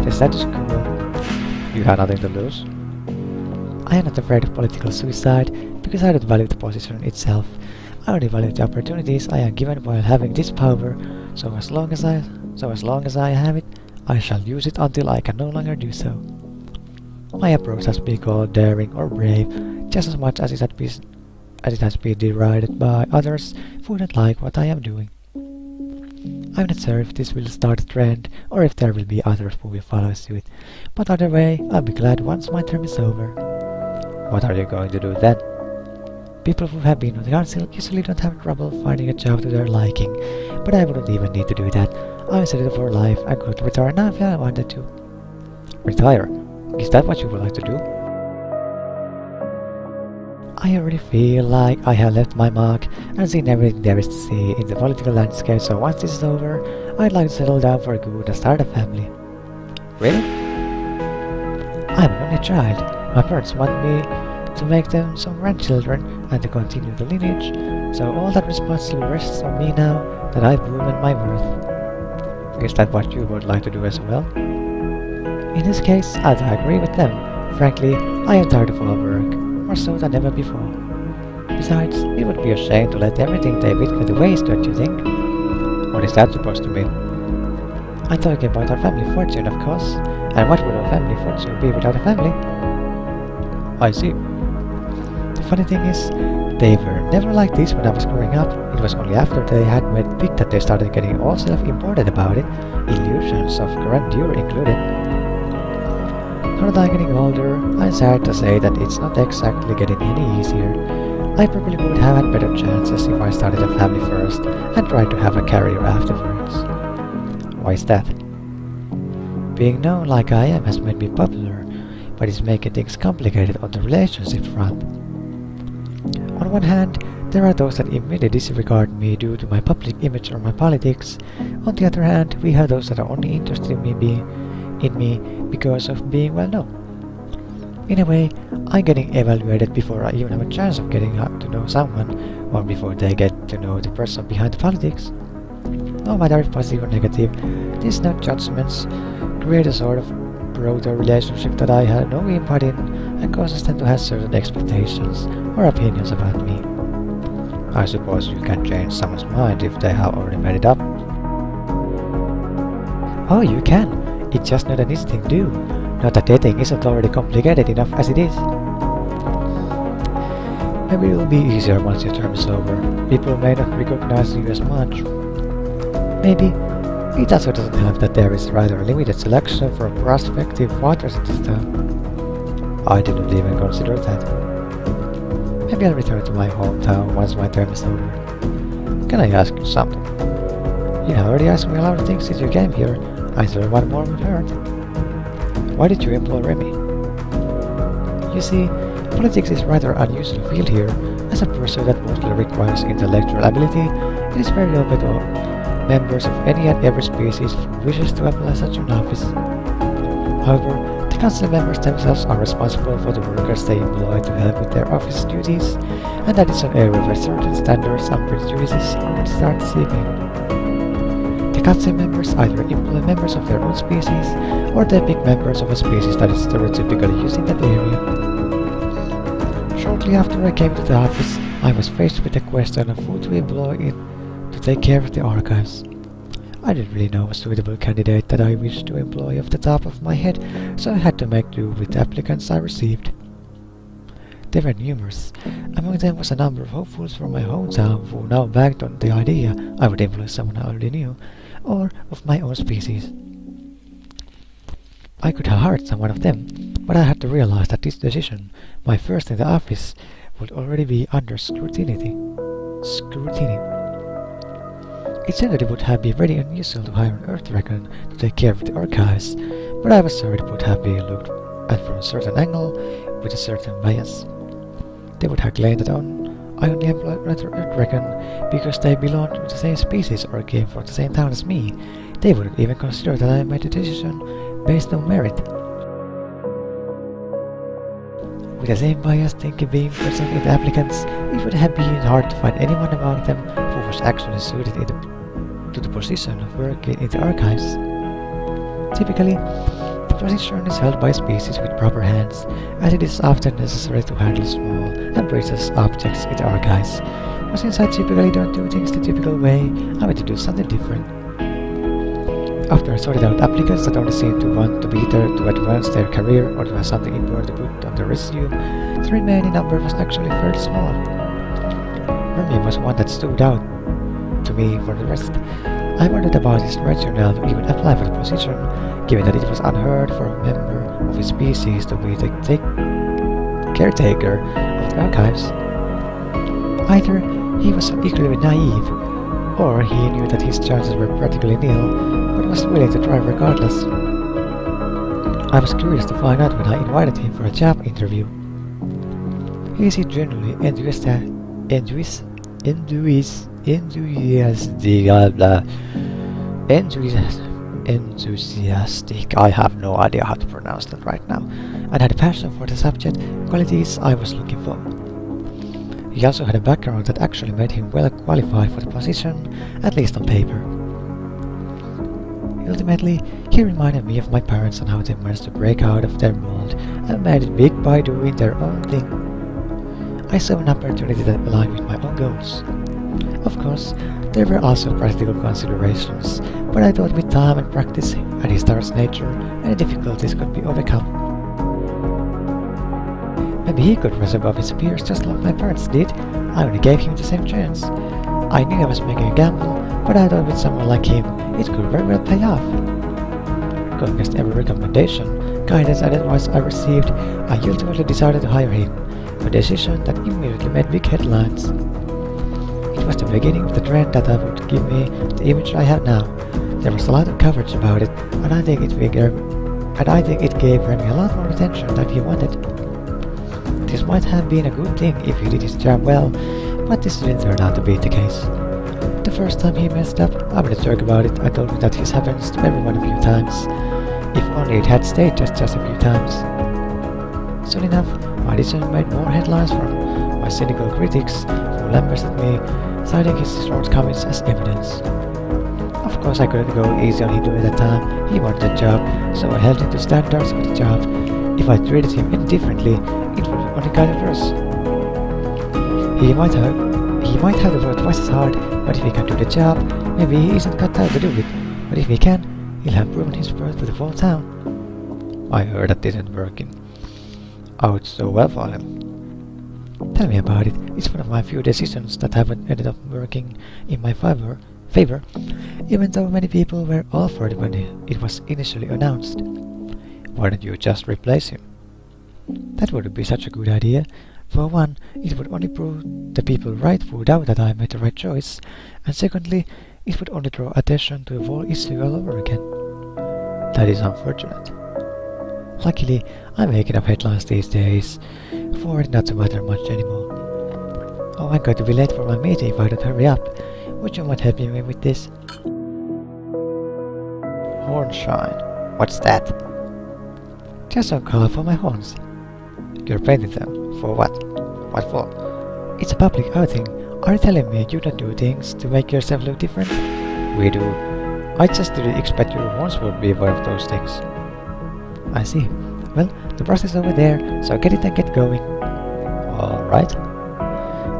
the status quo. You have nothing to lose? I am not afraid of political suicide because I don't value the position itself. I only value the opportunities I am given while having this power, so as long as I have it, I shall use it until I can no longer do so. My approach has been called daring or brave just as much as it has been derided by others who don't like what I am doing. I'm not sure if this will start a trend or if there will be others who will follow suit, but either way, I'll be glad once my term is over. What are you going to do then? People who have been on the council usually don't have trouble finding a job to their liking, but I wouldn't even need to do that. I'm settled for life and could retire now if I wanted to. Retire? Is that what you would like to do? I already feel like I have left my mark and seen everything there is to see in the political landscape, so once this is over, I'd like to settle down for good and start a family. Really? I'm only a child. My parents want me to make them some grandchildren and to continue the lineage, so all that responsibility rests on me now that I've proven my worth. Is that what you would like to do as well? In this case, I agree with them. Frankly, I am tired of all work, more so than ever before. Besides, it would be a shame to let everything they built go to waste, don't you think? What is that supposed to mean? I'm talking about our family fortune, of course. And what would our family fortune be without a family? I see. The funny thing is, they were never like this when I was growing up. It was only after they had made big that they started getting all self-important about it, illusions of grandeur included. Now that I'm getting older, I'm sad to say that it's not exactly getting any easier. I probably would have had better chances if I started a family first and tried to have a career afterwards. Why is that? Being known like I am has made me popular, but it's making things complicated on the relationship front. On one hand, there are those that immediately disregard me due to my public image or my politics. On the other hand, we have those that are only interested in me because of being well known. In a way, I'm getting evaluated before I even have a chance of getting to know someone, or before they get to know the person behind the politics. No matter if positive or negative, these no judgments create a sort of proto-relationship that I had no input in and causes them to have certain expectations or opinions about me. I suppose you can change someone's mind if they have already made it up. Oh, you can. It's just not an easy thing to do. Not that dating isn't already complicated enough as it is. Maybe it will be easier once your term is over. People may not recognize you as much. Maybe it also doesn't help that there is rather a limited selection for prospective fathers in this town. I didn't even consider that. Maybe I'll return to my hometown once my term is over. Can I ask you something? You have already asked me a lot of things since you came here. I thought one more would hurt. Why did you employ Remy? You see, politics is rather unusual field here. As a pursuit that mostly requires intellectual ability, it is very open to members of any and every species who wishes to apply such an office. However, the council members themselves are responsible for the workers they employ to help with their office duties, and that is an area where certain standards and prejudices could start seeping. The council members either employ members of their own species, or they pick members of a species that is stereotypically used in that area. Shortly after I came to the office, I was faced with the question of who to employ to take care of the archives. I didn't really know a suitable candidate that I wished to employ off the top of my head, so I had to make do with the applicants I received. They were numerous. Among them was a number of hopefuls from my hometown who now banked on the idea I would employ someone I already knew, or of my own species. I could have hired someone of them, but I had to realize that this decision, my first in the office, would already be under scrutiny. It seemed that it would have been very unusual to hire an Earth Dragon to take care of the archives, but I was sure it would have been looked at from a certain angle with a certain bias. they would have claimed that I only employed Red Dragon because they belonged to the same species or came from the same town as me. They wouldn't even consider that I made a decision based on merit. With the same bias thinking being present in the applicants, it would have been hard to find anyone among them who was actually suited to the position of working in the archives. Typically, the position is held by species with proper hands, as it is often necessary to handle small and precious objects in the archives. But since I typically don't do things the typical way, I went to do something different. After I sorted out applicants that only seemed to want to be there to advance their career or to have something important to put on their resume, the remaining number was actually fairly small. Hermie was one that stood out to me for the rest. I wondered about his rationale to even apply for the position, given that it was unheard for a member of his species to be the caretaker of the archives. Either he was equally naive, or he knew that his chances were practically nil, but was willing to try regardless. I was curious to find out when I invited him for a job interview. He seemed genuinely enthusiastic. I have no idea how to pronounce that right now, and had a passion for the subject, qualities I was looking for. He also had a background that actually made him well qualified for the position, at least on paper. Ultimately, he reminded me of my parents and how they managed to break out of their mold and made it big by doing their own thing. I saw an opportunity that aligned with my own goals. Of course, there were also practical considerations, but I thought with time and practice and his star's nature, any difficulties could be overcome. Maybe he could rise above his peers just like my parents did. I only gave him the same chance. I knew I was making a gamble, but I thought with someone like him, it could very well pay off. Going against every recommendation, guidance and advice I received, I ultimately decided to hire him, a decision that immediately made big headlines. It was the beginning of the trend that would give me the image I have now. There was a lot of coverage about it, and I think it gave Remy a lot more attention than he wanted. This might have been a good thing if he did his job well, but this didn't turn out to be the case. The first time he messed up, I made a joke about it. I told him that this happens to everyone a few times. If only it had stayed just a few times. Soon enough, my decision made more headlines from my cynical critics who lambasted me, citing his shortcomings as evidence. Of course, I couldn't go easy on him during that time. He wanted a job, so I held him to standards of the job. If I treated him indifferently, it would only kind of worse. He might have to work twice as hard, but if he can do the job, maybe he isn't cut out to do it. But if he can, he'll have proven his worth to the whole town. I heard that didn't work out so well for him. Tell me about it. It's one of my few decisions that haven't ended up working in my favor, even though many people were all for it when it was initially announced. Why don't you just replace him? That wouldn't be such a good idea. For one, it would only prove the people right who doubt that I made the right choice, and secondly, it would only draw attention to the whole issue all over again. That is unfortunate. Luckily, I'm making up headlines these days, for it not to matter much anymore. Oh, I'm going to be late for my meeting if I don't hurry up. Would you mind helping me with this? Hornshine. What's that? Just some color for my horns. You're painting them. For what? What for? It's a public outing. Are you telling me you don't do things to make yourself look different? We do. I just didn't expect your horns would be one of those things. I see. Well, the brush is over there, so get it and get going. Alright.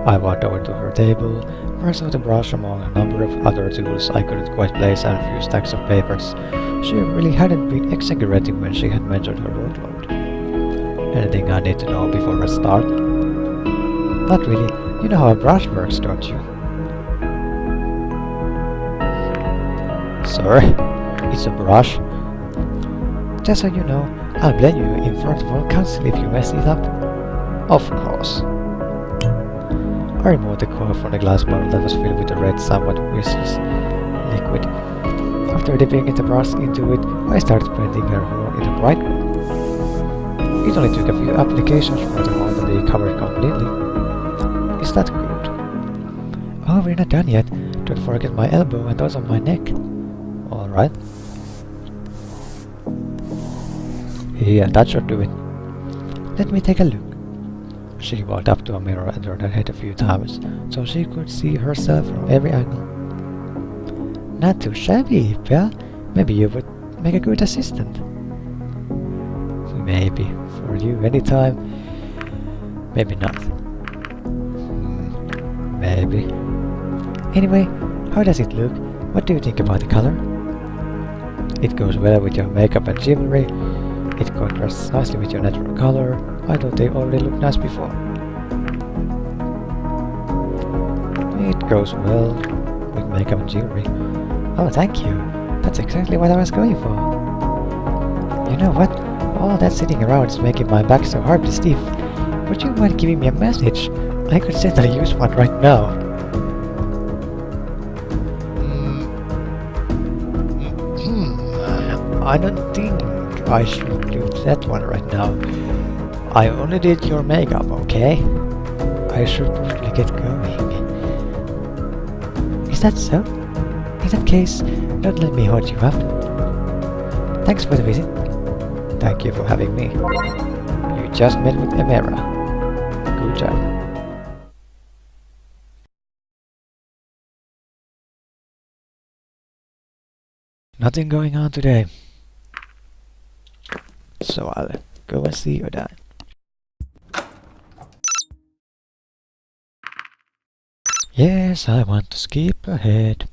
I walked over to her table, where I saw the brush among a number of other tools I couldn't quite place and a few stacks of papers. She really hadn't been exaggerating when she had mentioned her workload. Anything I need to know before I start? Not really. You know how a brush works, don't you? Sorry, it's a brush. Just so you know, I'll blame you in front of all council if you mess it up. Of course. I removed the cork from the glass bottle that was filled with a red, somewhat viscous liquid. After dipping the brush into it, I started painting her horn in a bright red. It only took a few applications for the horn to be covered completely. we're not done yet. Don't forget my elbow and also my neck. Alright. Yeah, that should do it. Let me take a look. She walked up to a mirror and turned her head a few times, so she could see herself from every angle. Not too shabby, Ippe. Maybe you would make a good assistant. Maybe. For you, anytime. Maybe not. Maybe. Anyway, how does it look? What do you think about the color? It goes well with your makeup and jewelry. It contrasts nicely with your natural color. I thought they already looked nice before. It goes well with makeup and jewelry. Oh, thank you. That's exactly what I was going for. You know what? All that sitting around is making my back so horribly stiff. Would you mind giving me a message? I could certainly use one right now. I don't think I should do that one right now. I only did your makeup, okay? I should probably get going. Is that so? In that case, don't let me hold you up. Thanks for the visit. Thank you for having me. You just met with Emera. Good job. Nothing going on today. So I'll go and see Adine. Yes, I want to skip ahead.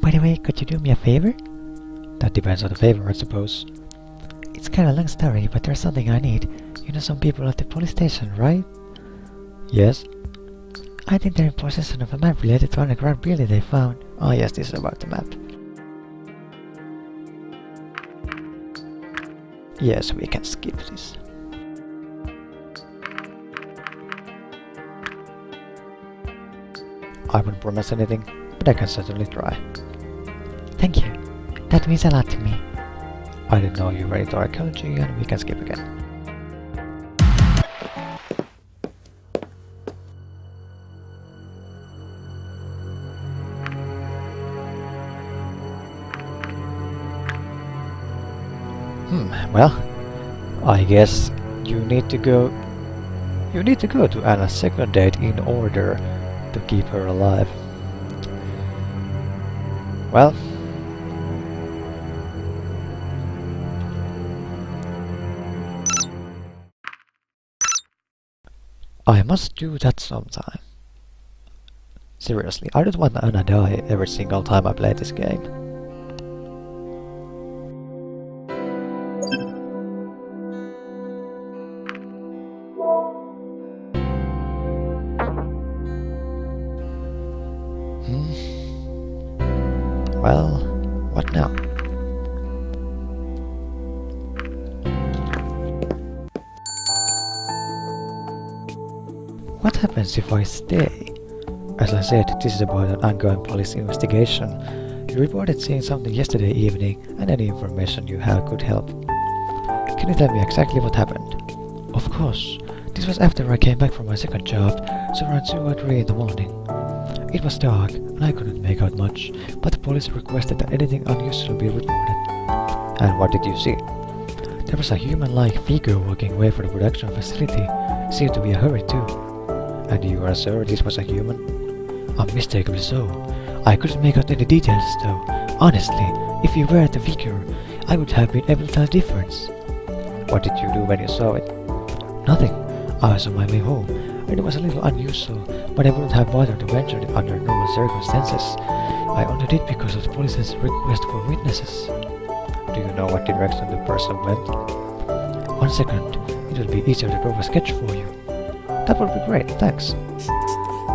By the way, could you do me a favor? That depends on the favor, I suppose. It's kinda long story, but there's something I need. You know some people at the police station, right? Yes. I think they're in possession of a map related to an underground building they found. Oh yes, this is about the map. Yes, we can skip this. I won't promise anything, but I can certainly try. Thank you. That means a lot to me. I didn't know you were into archaeology, and we can skip again. Well, I guess you need to go to Anna's second date in order to keep her alive. Well, I must do that sometime. Seriously, I don't want Anna die every single time I play this game. Well, what now? What happens if I stay? As I said, this is about an ongoing police investigation. You reported seeing something yesterday evening, and any information you have could help. Can you tell me exactly what happened? Of course. This was after I came back from my second job, so around 2 or 3 in the morning. It was dark, and I couldn't make out much, but the police requested that anything unusual be reported. And what did you see? There was a human-like figure walking away from the production facility. Seemed to be a hurry too. And you are sure this was a human? Unmistakably so. I couldn't make out any details though. Honestly, if you were the figure, I would have been able to tell the difference. What did you do when you saw it? Nothing. I was on my way home, and it was a little unusual, but I wouldn't have bothered to mention it under normal circumstances. I only did because of the police's request for witnesses. Do you know what direction the person went? 1 second. It would be easier to draw a sketch for you. That would be great, thanks.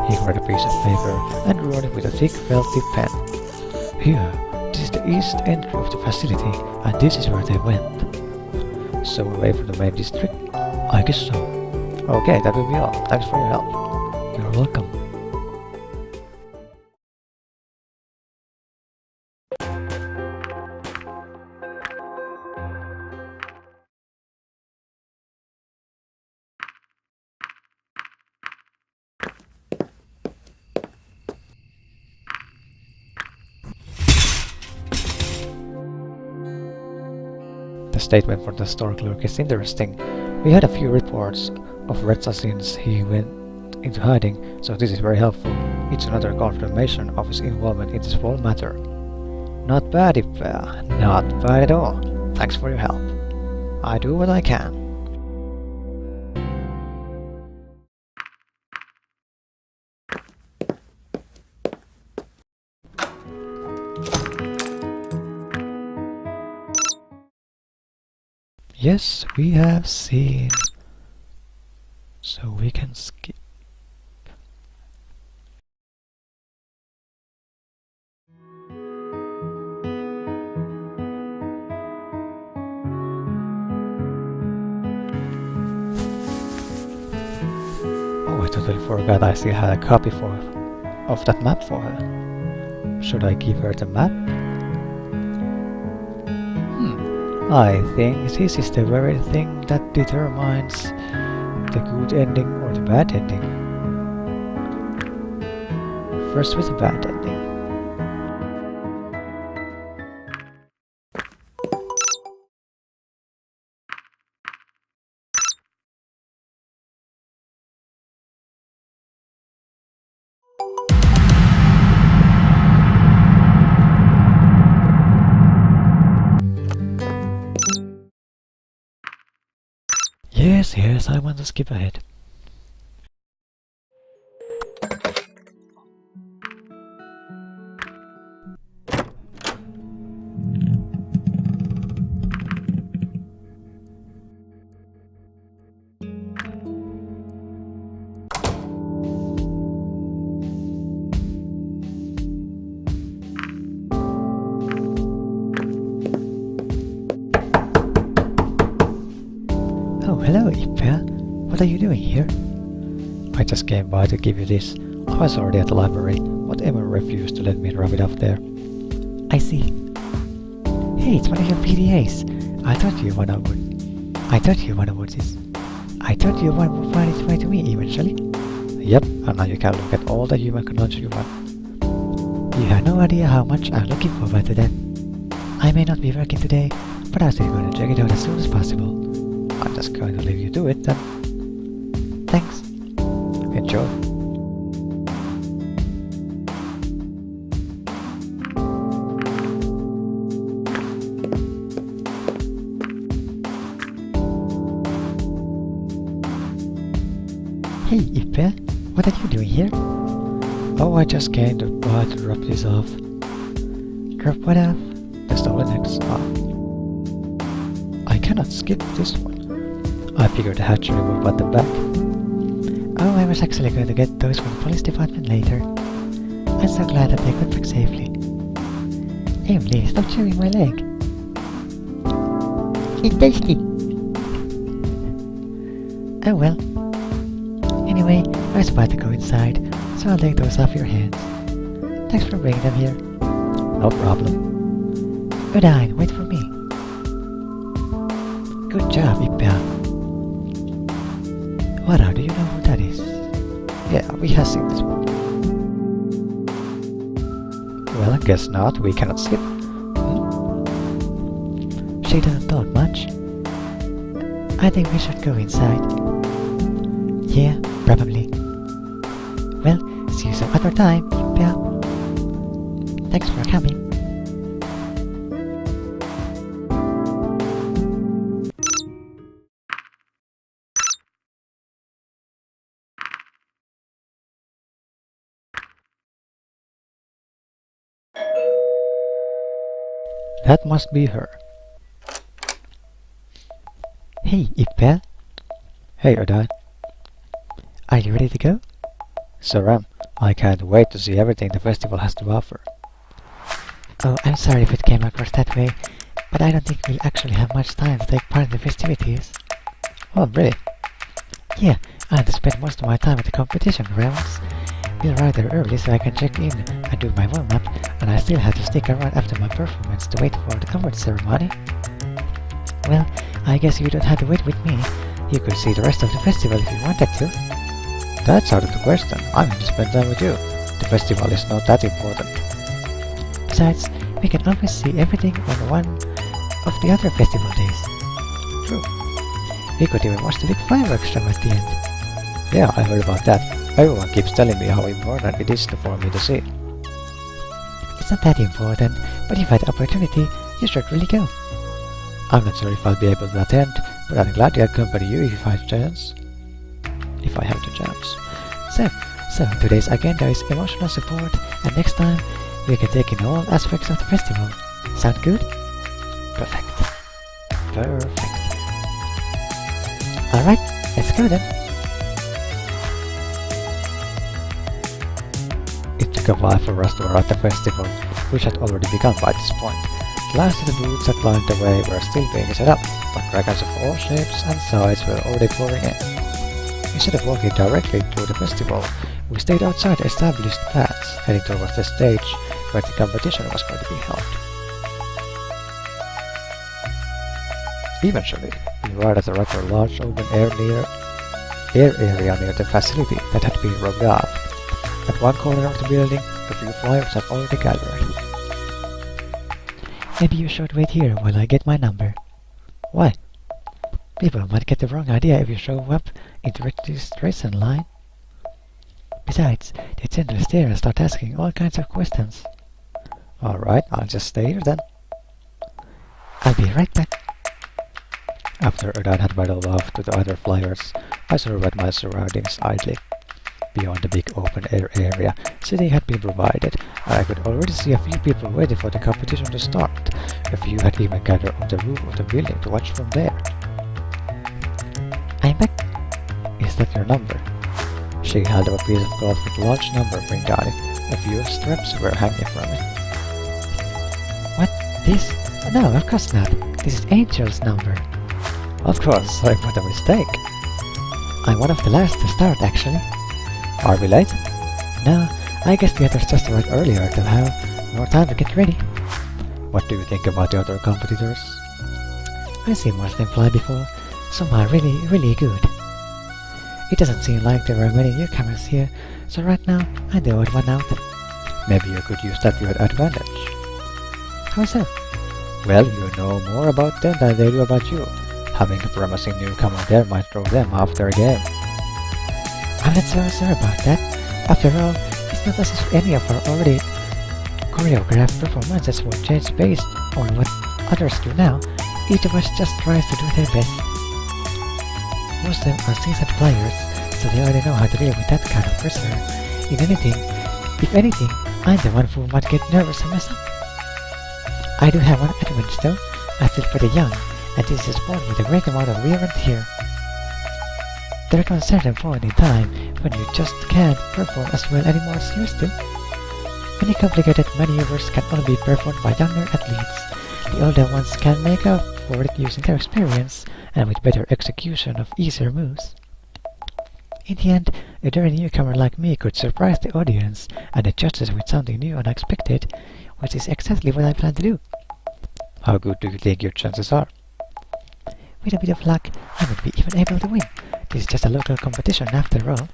He grabbed a piece of paper and drew on it with a thick felt tip pen. Here, this is the east entry of the facility, and this is where they went. So away from the main district? I guess so. Okay, that will be all. Thanks for your help. You're welcome. statement for the store clerk is interesting. We had a few reports of Retsa since he went into hiding, so this is very helpful. It's another confirmation of his involvement in this whole matter. Not bad, Ippe. Not bad at all. Thanks for your help. I do what I can. Yes, we have seen. So we can skip. Oh, I totally forgot I still had a copy of that map for her. Should I give her the map? I think this is the very thing that determines the good ending or the bad ending. First with the bad ending. Yes, I want to skip ahead. Oh, hello, Ippe. What are you doing here? I just came by to give you this. I was already at the library, but Emera refused to let me rub it off there. I see. Hey, it's one of your PDAs. I thought you wanna watch this. I thought you would find its way to me eventually. Yep, and now you can look at all the human content you want. You have no idea how much I'm looking forward to that. I may not be working today, but I'm still going to check it out as soon as possible. I'm just going to leave you to it then. Thanks. Enjoy. Hey, Ippe, what are you doing here? Oh, I just came to drop this off. Drop what off? The stolen eggs off. I cannot skip this one. I figured the hatchery would want them back. Oh, I was actually going to get those from the police department later. I'm so glad that they got back safely. Emily, stop chewing my leg. It's tasty. Oh well. Anyway, I was about to go inside, so I'll take those off your hands. Thanks for bringing them here. No problem. Adine, wait for me. Good job, Ippe. What do you know who that is? Yeah, we have seen this one. Well, I guess not. We cannot skip. She doesn't talk much. I think we should go inside. Yeah, probably. Well, see you some other time, Ippe. Thanks for coming. That must be her. Hey, Ippe. Hey, Adine. Are you ready to go? Sure am. I can't wait to see everything the festival has to offer. Oh, I'm sorry if it came across that way, but I don't think we'll actually have much time to take part in the festivities. Oh, really? Yeah, I have to spend most of my time at the competition grounds. We'll arrive there early so I can check in and do my warm-up, and I still have to stick around after my performance to wait for the award ceremony. Well, I guess you don't have to wait with me. You could see the rest of the festival if you wanted to. That's out of the question. I'm going to spend time with you. The festival is not that important. Besides, we can always see everything on one of the other festival days. roof. We could even watch the big fireworks show at the end. Yeah, I heard about that. Everyone keeps telling me how important it is for me to see. It's not that important, but if I had the opportunity, you should really go. I'm not sure if I'll be able to attend, but I'm glad to accompany you if I have the chance. So today's agenda is emotional support, and next time we can take in all aspects of the festival. Sound good? Perfect. Alright, let's go then. It took a while for us to arrive at the festival, which had already begun by this point. The last of the booths that lined the way were still being set up, but dragons of all shapes and sizes were already pouring in. Instead of walking directly to the festival, we stayed outside the established paths, heading towards the stage where the competition was going to be held. Eventually, we arrived at a rather large open air area near the facility that had been roped off. At one corner of the building, a few flyers had already gathered. Maybe you should wait here while I get my number. Why? People might get the wrong idea if you show up in the registration line. Besides, they tend to stare and start asking all kinds of questions. Alright, I'll just stay here then. I'll be right back. After Adine had waddled off to the other flyers, I surveyed my surroundings idly. Beyond the big open air area, seating had been provided, and I could already see a few people waiting for the competition to start. A few had even gathered on the roof of the building to watch from there. I'm back. Is that your number? She held up a piece of cloth with a large number printed on it. A few straps were hanging from it. What? This? No, of course not. This is Angel's number. Of course, I made a mistake. I'm one of the last to start, actually. Are we late? No, I guess the others just arrived earlier to have more time to get ready. What do you think about the other competitors? I've seen most of them fly before. Some are really good. It doesn't seem like there are many newcomers here, so right now I'm the odd one out. Maybe you could use that to your advantage. How so? Well, you know more about them than they do about you. Having a promising newcomer there might throw them off their game. I'm not so sure about that. After all, it's not as if any of our already choreographed performances will change based on what others do now. Each of us just tries to do their best. Most of them are seasoned players, so they already know how to deal with that kind of pressure. If anything, I'm the one who might get nervous and mess up. I do have one advantage though. I'm still pretty young, and this is a sport with a great amount of wear and tear. There comes a certain point in time when you just can't perform as well anymore as you used to. Many complicated maneuvers can only be performed by younger athletes. The older ones can make up for it using their experience and with better execution of easier moves. In the end, a daring newcomer like me could surprise the audience and the judges with something new and unexpected, which is exactly what I plan to do. How good do you think your chances are? With a bit of luck, I might be even able to win. This is just a local competition after all.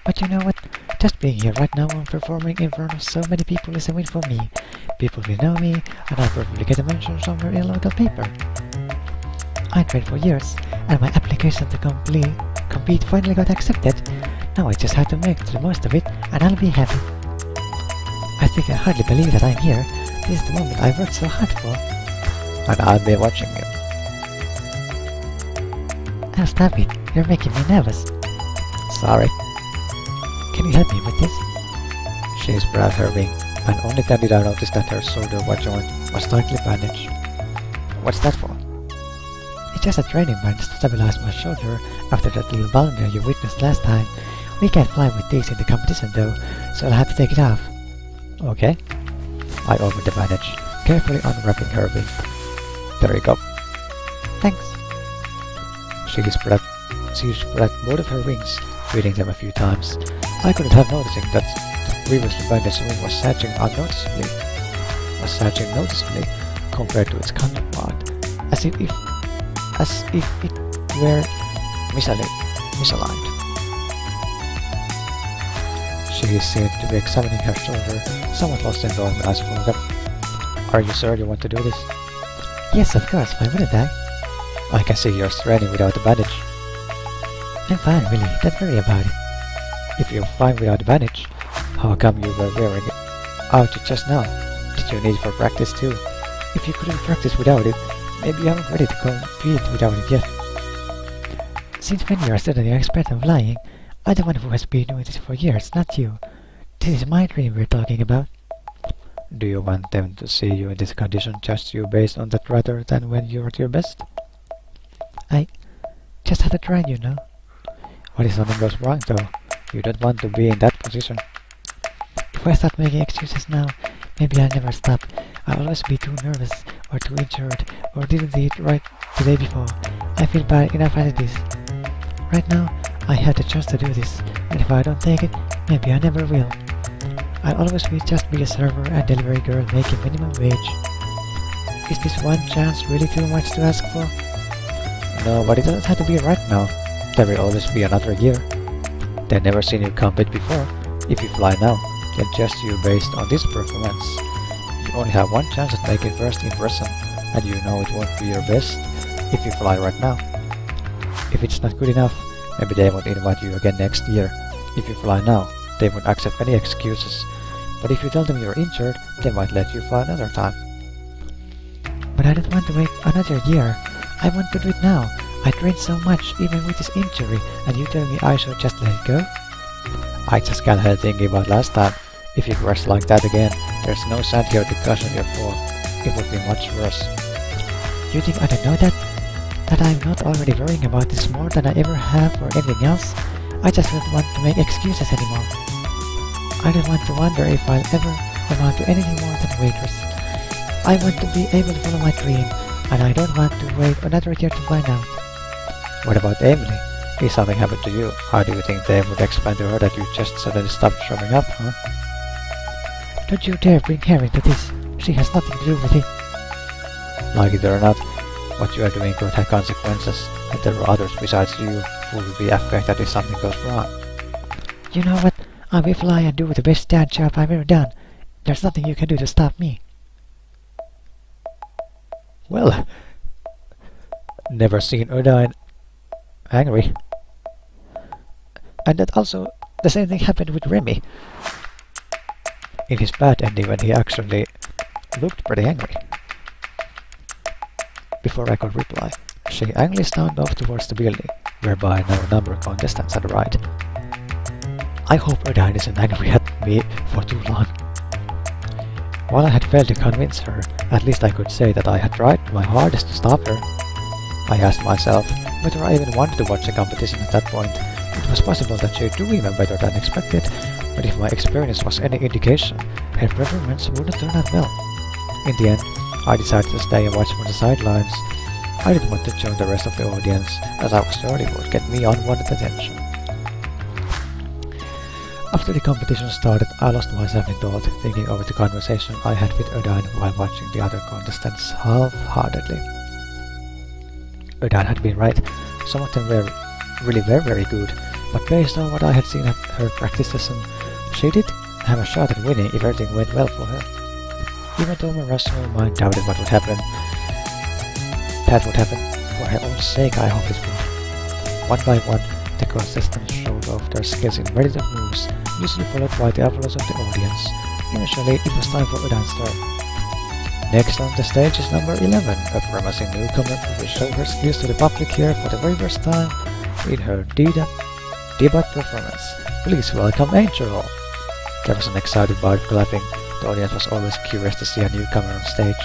But you know what? Just being here right now and performing in front of so many people is a win for me. People will know me, and I'll probably get a mention somewhere in a local paper. I trained for years, and my application to compete finally got accepted. Now I just have to make the most of it, and I'll be happy. I think I hardly believe that I'm here. This is the moment I worked so hard for. And I'll be watching you. Oh, stop it. You're making me nervous. Sorry. Can you help me with this? She spread her wing, and only then did I notice that her shoulder joint was slightly bandaged. What's that for? It's just a training band to stabilize my shoulder after that little blunder you witnessed last time. We can't fly with these in the competition though, so I'll have to take it off. Okay. I opened the bandage, carefully unwrapping her wing. There you go. Thanks. She spread both of her wings, feeding them a few times. I couldn't help noticing that the previously bandaged wing was sagging noticeably compared to its counterpart, as if it were misaligned. She seemed to be examining her shoulder, somewhat lost in thought when I spoke up. Are you sure you want to do this? Yes, of course, why wouldn't I? I can see you're straining without a bandage. I'm fine, really, don't worry about it. If you're fine without a bandage, how come you were wearing it out just now? Did you need it for practice too? If you couldn't practice without it, maybe you aren't ready to compete without it yet. Since when you are suddenly an expert in flying, I'm the one who has been doing this for years, not you. This is my dream we're talking about. Do you want them to see you in this condition, judge you based on that rather than when you're at your best? I just have to try, you know. What if something goes wrong, though? You don't want to be in that position. If I start making excuses now, maybe I'll never stop. I'll always be too nervous, or too injured, or didn't eat right the day before. I feel bad enough as it is. Right now, I have the chance to do this, and if I don't take it, maybe I never will. I'll always just be a server and delivery girl making minimum wage. Is this one chance really too much to ask for? No, but it doesn't have to be right now. There will always be another year. They've never seen you compete before. If you fly now, they'll judge you based on this performance. You only have one chance at making first impression, and you know it won't be your best if you fly right now. If it's not good enough, maybe they won't invite you again next year. If you fly now, they won't accept any excuses. But if you tell them you're injured, they might let you fly another time. But I don't want to wait another year. I want to do it now. I trained so much, even with this injury, and you tell me I should just let it go? I just can't help thinking about last time. If you crash like that again, there's no sand here to cushion your fall. It would be much worse. You think I don't know that? That I'm not already worrying about this more than I ever have or anything else? I just don't want to make excuses anymore. I don't want to wonder if I'll ever amount to anything more than a waitress. I want to be able to follow my dream, and I don't want to wait another year to find out. What about Emily? If something happened to you, how do you think they would explain to her that you just suddenly stopped showing up, huh? Don't you dare bring her into this. She has nothing to do with it. Like it or not, what you are doing could have consequences, and there are others besides you who will be affected if something goes wrong. You know what? I will fly and do the best dad job I've ever done. There's nothing you can do to stop me. Well, never seen Adine angry. And that also, the same thing happened with Remy. In his bad ending when he actually looked pretty angry. Before I could reply, she angrily stormed off towards the building, whereby no number of contestants had arrived. I hope Adine isn't angry at me for too long. While I had failed to convince her, at least I could say that I had tried my hardest to stop her. I asked myself whether I even wanted to watch the competition at that point. It was possible that she'd do even better than expected, but if my experience was any indication, her performance wouldn't turn out well. In the end, I decided to stay and watch from the sidelines. I didn't want to join the rest of the audience, as I was sure it would get me unwanted attention. After the competition started, I lost myself in thought, thinking over the conversation I had with Adine while watching the other contestants half-heartedly. Adine had been right. Some of them were very good, but based on what I had seen at her practice session, she did have a shot at winning if everything went well for her. Even though my rational mind doubted what would happen, that would happen. For her own sake, I hope it would. One by one, the contestants showed off their skills in meditative moves, usually followed by the applause of the audience. Eventually, it was time for Adine's turn. Next on the stage is number 11, a promising newcomer who will show her skills to the public here for the very first time in her debut performance. Please welcome Angel! There was an excited bout of clapping. The audience was always curious to see a newcomer on stage.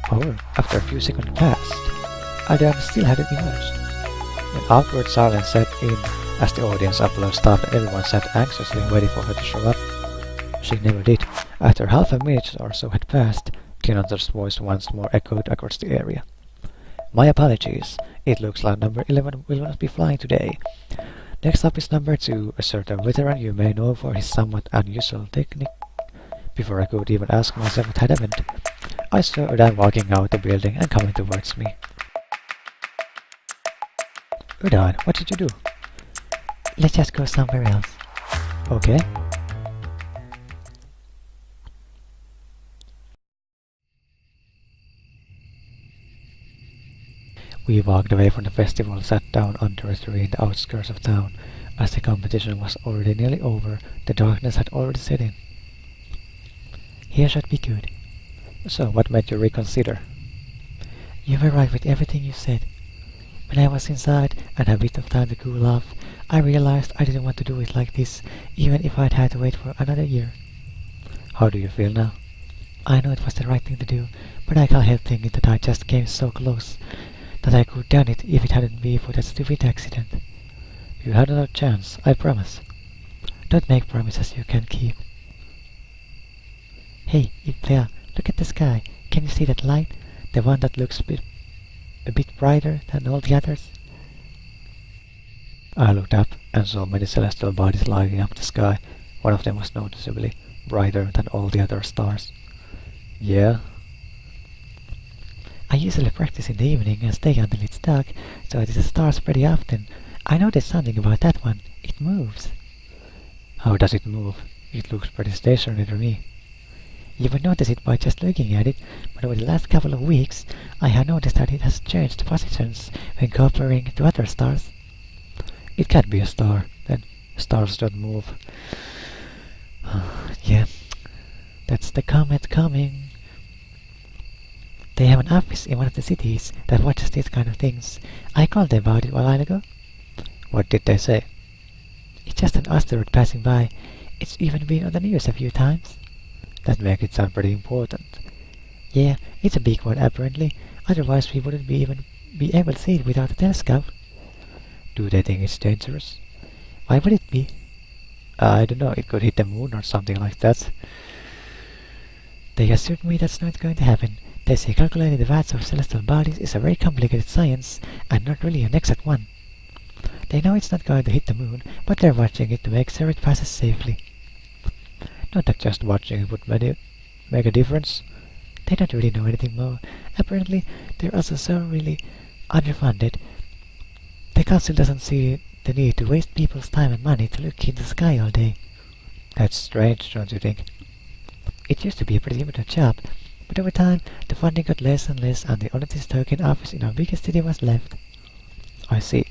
However, after a few seconds passed, Adine still hadn't emerged. An awkward silence set in as the audience applause stopped and everyone sat anxiously waiting for her to show up. She never did. After half a minute or so had passed, the announcer's voice once more echoed across the area. My apologies. It looks like number 11 will not be flying today. Next up is number 2, a certain veteran you may know for his somewhat unusual technique. Before I could even ask myself what had happened, I saw Adine walking out the building and coming towards me. Adine, what did you do? Let's just go somewhere else. Okay. We walked away from the festival, sat down under a tree in the outskirts of town. As the competition was already nearly over, the darkness had already set in. Here should be good. So, what made you reconsider? You were right with everything you said. When I was inside and had a bit of time to cool off, I realized I didn't want to do it like this, even if I'd had to wait for another year. How do you feel now? I know it was the right thing to do, but I can't help thinking that I just came so close that I could have done it if it hadn't been for that stupid accident. You had another chance, I promise. Don't make promises you can't keep. Hey, Ippe, look at the sky. Can you see that light? The one that looks a bit brighter than all the others? I looked up and saw many celestial bodies lighting up the sky. One of them was noticeably brighter than all the other stars. Yeah? I usually practice in the evening and stay until it's dark, so I see the stars pretty often. I noticed something about that one. It moves. How does it move? It looks pretty stationary to me. You would notice it by just looking at it, but over the last couple of weeks I have noticed that it has changed positions when comparing to other stars. It can't be a star, then. Stars don't move. Yeah, that's the comet coming. They have an office in one of the cities that watches these kind of things. I called them about it a while ago. What did they say? It's just an asteroid passing by. It's even been on the news a few times. That makes it sound pretty important. Yeah, it's a big one apparently. Otherwise we wouldn't even be able to see it without a telescope. Do they think it's dangerous? Why would it be? I don't know, it could hit the moon or something like that. They assured me that's not going to happen. They say calculating the mass of celestial bodies is a very complicated science, and not really an exact one. They know it's not going to hit the moon, but they're watching it to make sure it passes safely. Not that just watching it would make a difference. They don't really know anything more. Apparently, they're also so really underfunded. The council doesn't see the need to waste people's time and money to look in the sky all day. That's strange, don't you think? It used to be a pretty important job, but over time the funding got less and less and the only this token office in our biggest city was left. I see.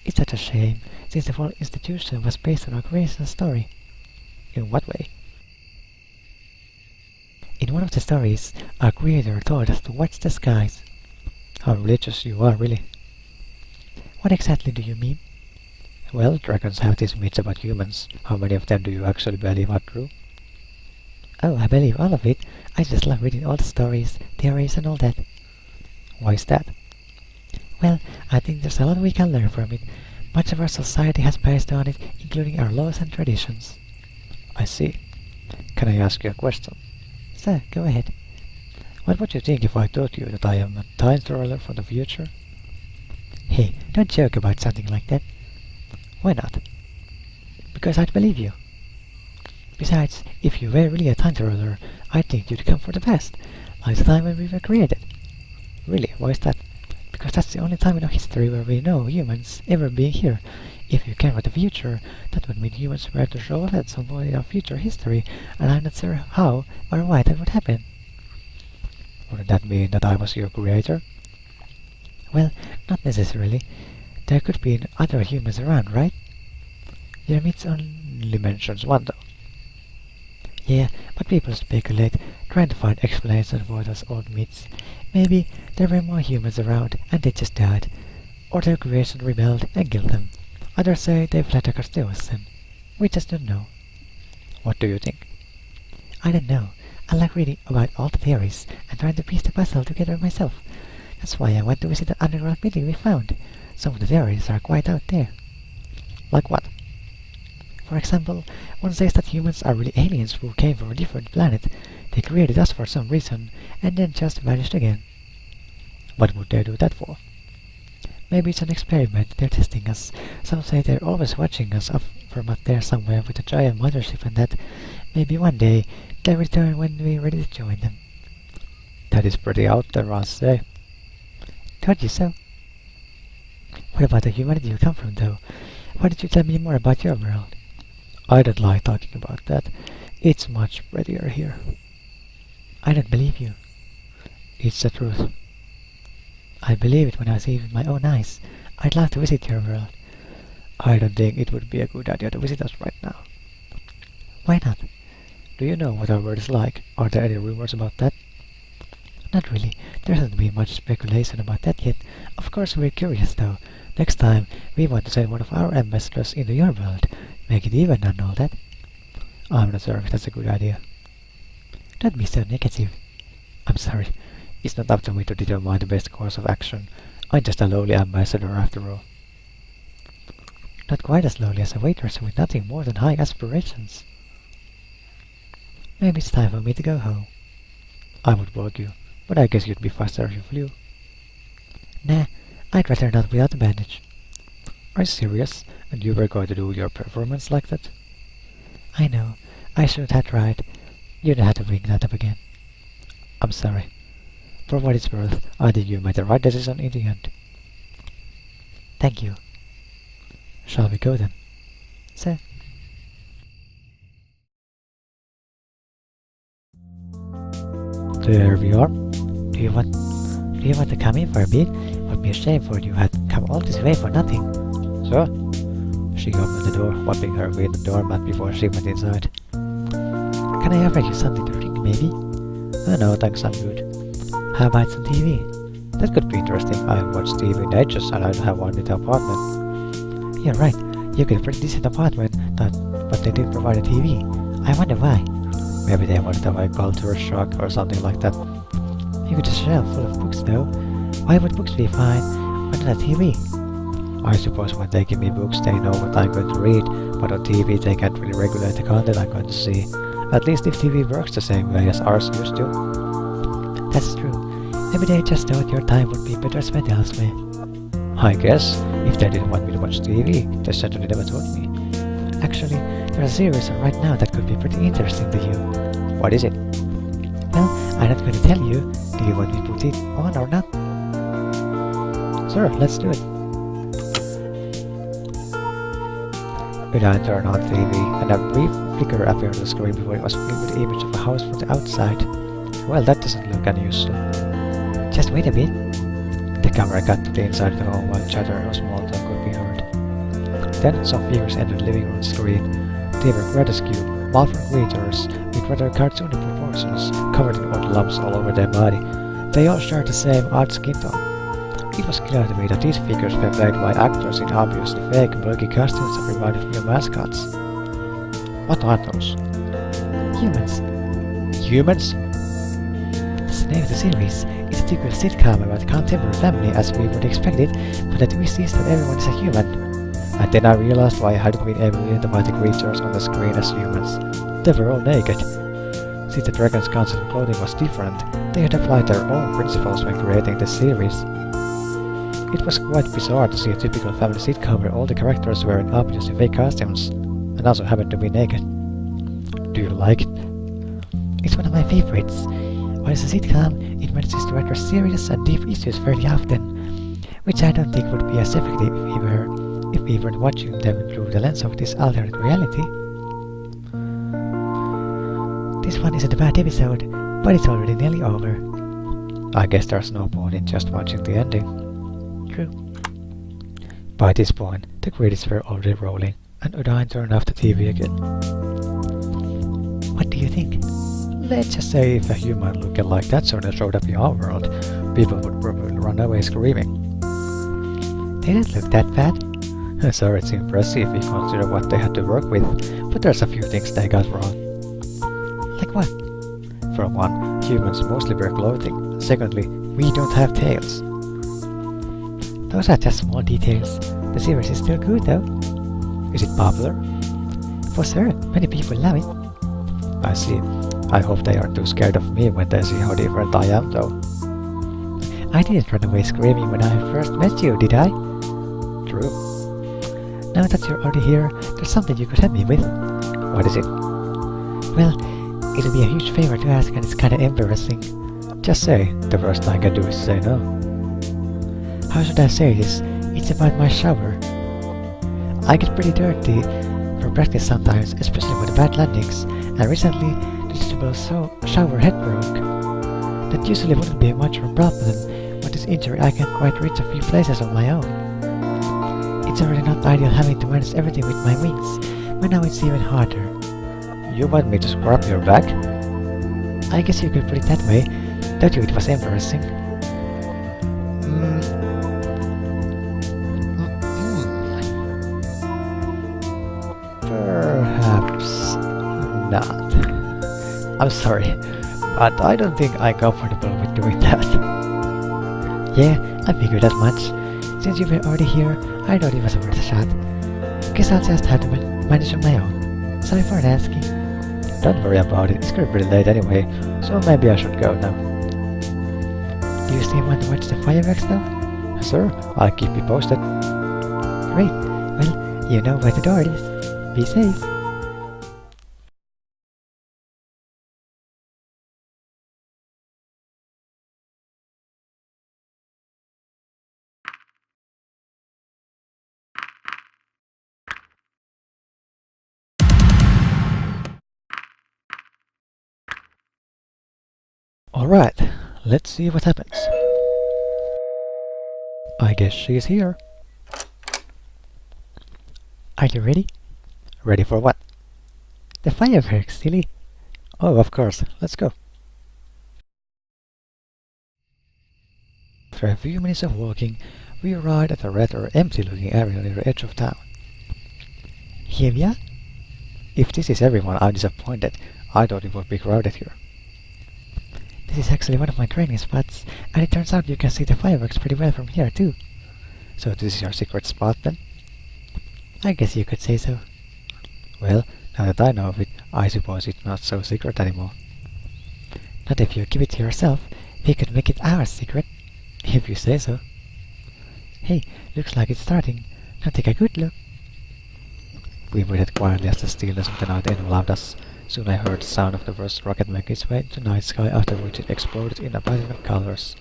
It's such a shame, since the whole institution was based on our creation story. In what way? In one of the stories, our creator told us to watch the skies. How religious you are, really. What exactly do you mean? Well, dragons have these myths about humans. How many of them do you actually believe are true? Oh, I believe all of it. I just love reading all the stories, theories and all that. Why is that? Well, I think there's a lot we can learn from it. Much of our society has based on it, including our laws and traditions. I see. Can I ask you a question? Sir, go ahead. What would you think if I told you that I am a time traveler from the future? Hey, don't joke about something like that. Why not? Because I'd believe you. Besides, if you were really a time traveler, I'd think you'd come from the past, like the time when we were created. Really, why is that? Because that's the only time in our history where we know humans ever being here. If you came from the future, that would mean humans were to show up at some point in our future history, and I'm not sure how or why that would happen. Wouldn't that mean that I was your creator? Well, not necessarily. There could be other humans around, right? Your myths only mentions one, though. Yeah, but people speculate, trying to find explanations for those old myths. Maybe there were more humans around and they just died, or their creation rebelled and killed them. Others say they fled across the ocean. We just don't know. What do you think? I don't know. I like reading about all the theories and trying to piece the puzzle together myself. That's why I went to visit the underground building we found. Some of the theories are quite out there. Like what? For example, one says that humans are really aliens who came from a different planet. They created us for some reason, and then just vanished again. What would they do that for? Maybe it's an experiment, they're testing us. Some say they're always watching us up from up there somewhere with a giant mothership and that. Maybe one day they'll return when we're ready to join them. That is pretty out there, I'll say. Told you so. What about the humanity you come from, though? Why don't you tell me more about your world? I don't like talking about that. It's much prettier here. I don't believe you. It's the truth. I believe it when I see it with my own eyes. I'd love to visit your world. I don't think it would be a good idea to visit us right now. Why not? Do you know what our world is like? Are there any rumors about that? Not really. There hasn't been much speculation about that yet. Of course we're curious though. Next time, we want to send one of our ambassadors into your world. Make it even and all that. I'm not sure if that's a good idea. Don't be so negative. I'm sorry. It's not up to me to determine the best course of action. I'm just a lowly ambassador after all. Not quite as lowly as a waitress with nothing more than high aspirations. Maybe it's time for me to go home. I would walk you, but I guess you'd be faster if you flew. Nah, I'd rather not without a bandage. Are you serious? And you were going to do your performance like that? I know. I should have tried. You'd have to bring that up again. I'm sorry. For what it's worth, I think you made the right decision in the end. Thank you. Shall we go then? So. There we are. Do you want to come in for a bit? It would be a shame for you had come all this way for nothing. Sure. She opened the door, wiping her way the doormat before she went inside. Can I offer you something to drink, maybe? Oh no, thanks, I'm good. How about some TV? That could be interesting. I haven't watched TV in ages and I don't have one in the apartment. You're right. You get a pretty decent apartment, but they didn't provide a TV. I wonder why. Maybe they wanted to have a culture shock or something like that. You could just shelf full of books though. Why would books be fine but not a TV? I suppose when they give me books they know what I'm going to read, but on TV they can't really regulate the content I'm going to see. At least if TV works the same way as ours used to. That's true. Maybe they just thought your time would be better spent elsewhere. I guess. If they didn't want me to watch TV, they certainly never told me. Actually, there's a series on right now that could be pretty interesting to you. What is it? Well, I'm not going to tell you. Do you want me to put it on or not? Sure, let's do it. Adine turned on TV, and a brief flicker appeared on the screen before it was filled with the image of a house from the outside. Well, that doesn't look unusual. Just wait a bit. The camera cut to the inside of the home while chatter or small talk could be heard. Then some figures entered the living room screen. They were grotesque, malformed creatures with rather cartoony proportions, covered in odd lumps all over their body. They all shared the same odd skin tone. It was clear to me that these figures were played by actors in obviously fake, bulky costumes that reminded me of mascots. What are those? Humans. Humans? That's the name of the series. It's a typical sitcom about a contemporary family as we would expect it, but the twist is that everyone is a human. And then I realized why I hadn't been able to identify the creatures on the screen as humans. They were all naked. Since the dragon's concept of clothing was different, they had applied their own principles when creating the series. It was quite bizarre to see a typical family sitcom where all the characters were in obviously fake costumes, and also happened to be naked. Do you like it? It's one of my favorites. While it's a sitcom, it manages to address serious and deep issues fairly often, which I don't think would be as effective if we weren't watching them through the lens of this alternate reality. This one isn't a bad episode, but it's already nearly over. I guess there's no point in just watching the ending. True. By this point, the credits were already rolling, and Adine turned off the TV again. What do you think? Let's just say if a human looking like that sort of showed up in our world, people would probably run away screaming. They didn't look that bad. Sorry, it's impressive if you consider what they had to work with, but there's a few things they got wrong. Like what? For one, humans mostly wear clothing. Secondly, we don't have tails. Those are just small details. The series is still good though. Is it popular? For sure, many people love it. I see. I hope they aren't too scared of me when they see how different I am though. I didn't run away screaming when I first met you, did I? True. Now that you're already here, there's something you could help me with. What is it? Well, it'll be a huge favor to ask and it's kinda embarrassing. Just say, the worst I can do is say no. How should I say this? It's about my shower. I get pretty dirty for practice sometimes, especially with bad landings, and recently the detachable shower head broke. That usually wouldn't be much of a problem, but this injury I can't quite reach a few places on my own. It's already not ideal having to manage everything with my wings, but now it's even harder. You want me to scrub your back? I guess you could put it that way. Thought you it was embarrassing. Perhaps not. I'm sorry, but I don't think I'm comfortable with doing that. Yeah, I figured as much. Since you were already here, I thought it was worth a shot. Guess I'll just have to manage on my own. Sorry for asking. Don't worry about it, it's getting pretty late anyway, so maybe I should go now. Do you still want to watch the fireworks though? Sure, I'll keep you posted. Great. Well, you know where the door is. Be safe. Alright, let's see what happens. I guess she's here. Are you ready? Ready for what? The fireworks, silly. Oh, of course, let's go. After a few minutes of walking, we arrived at a rather empty-looking area near the edge of town. Here we are. If this is everyone, I'm disappointed. I thought it would be crowded here. This is actually one of my training spots, and it turns out you can see the fireworks pretty well from here too. So this is your secret spot then? I guess you could say so. Well, now that I know of it, I suppose it's not so secret anymore. Not if you give it to yourself. We could make it our secret, if you say so. Hey, looks like it's starting. Now take a good look. We waited quietly as the stillness of the night enveloped us. Soon I heard the sound of the first rocket make its way into the night sky, after which it exploded in a pattern of colors.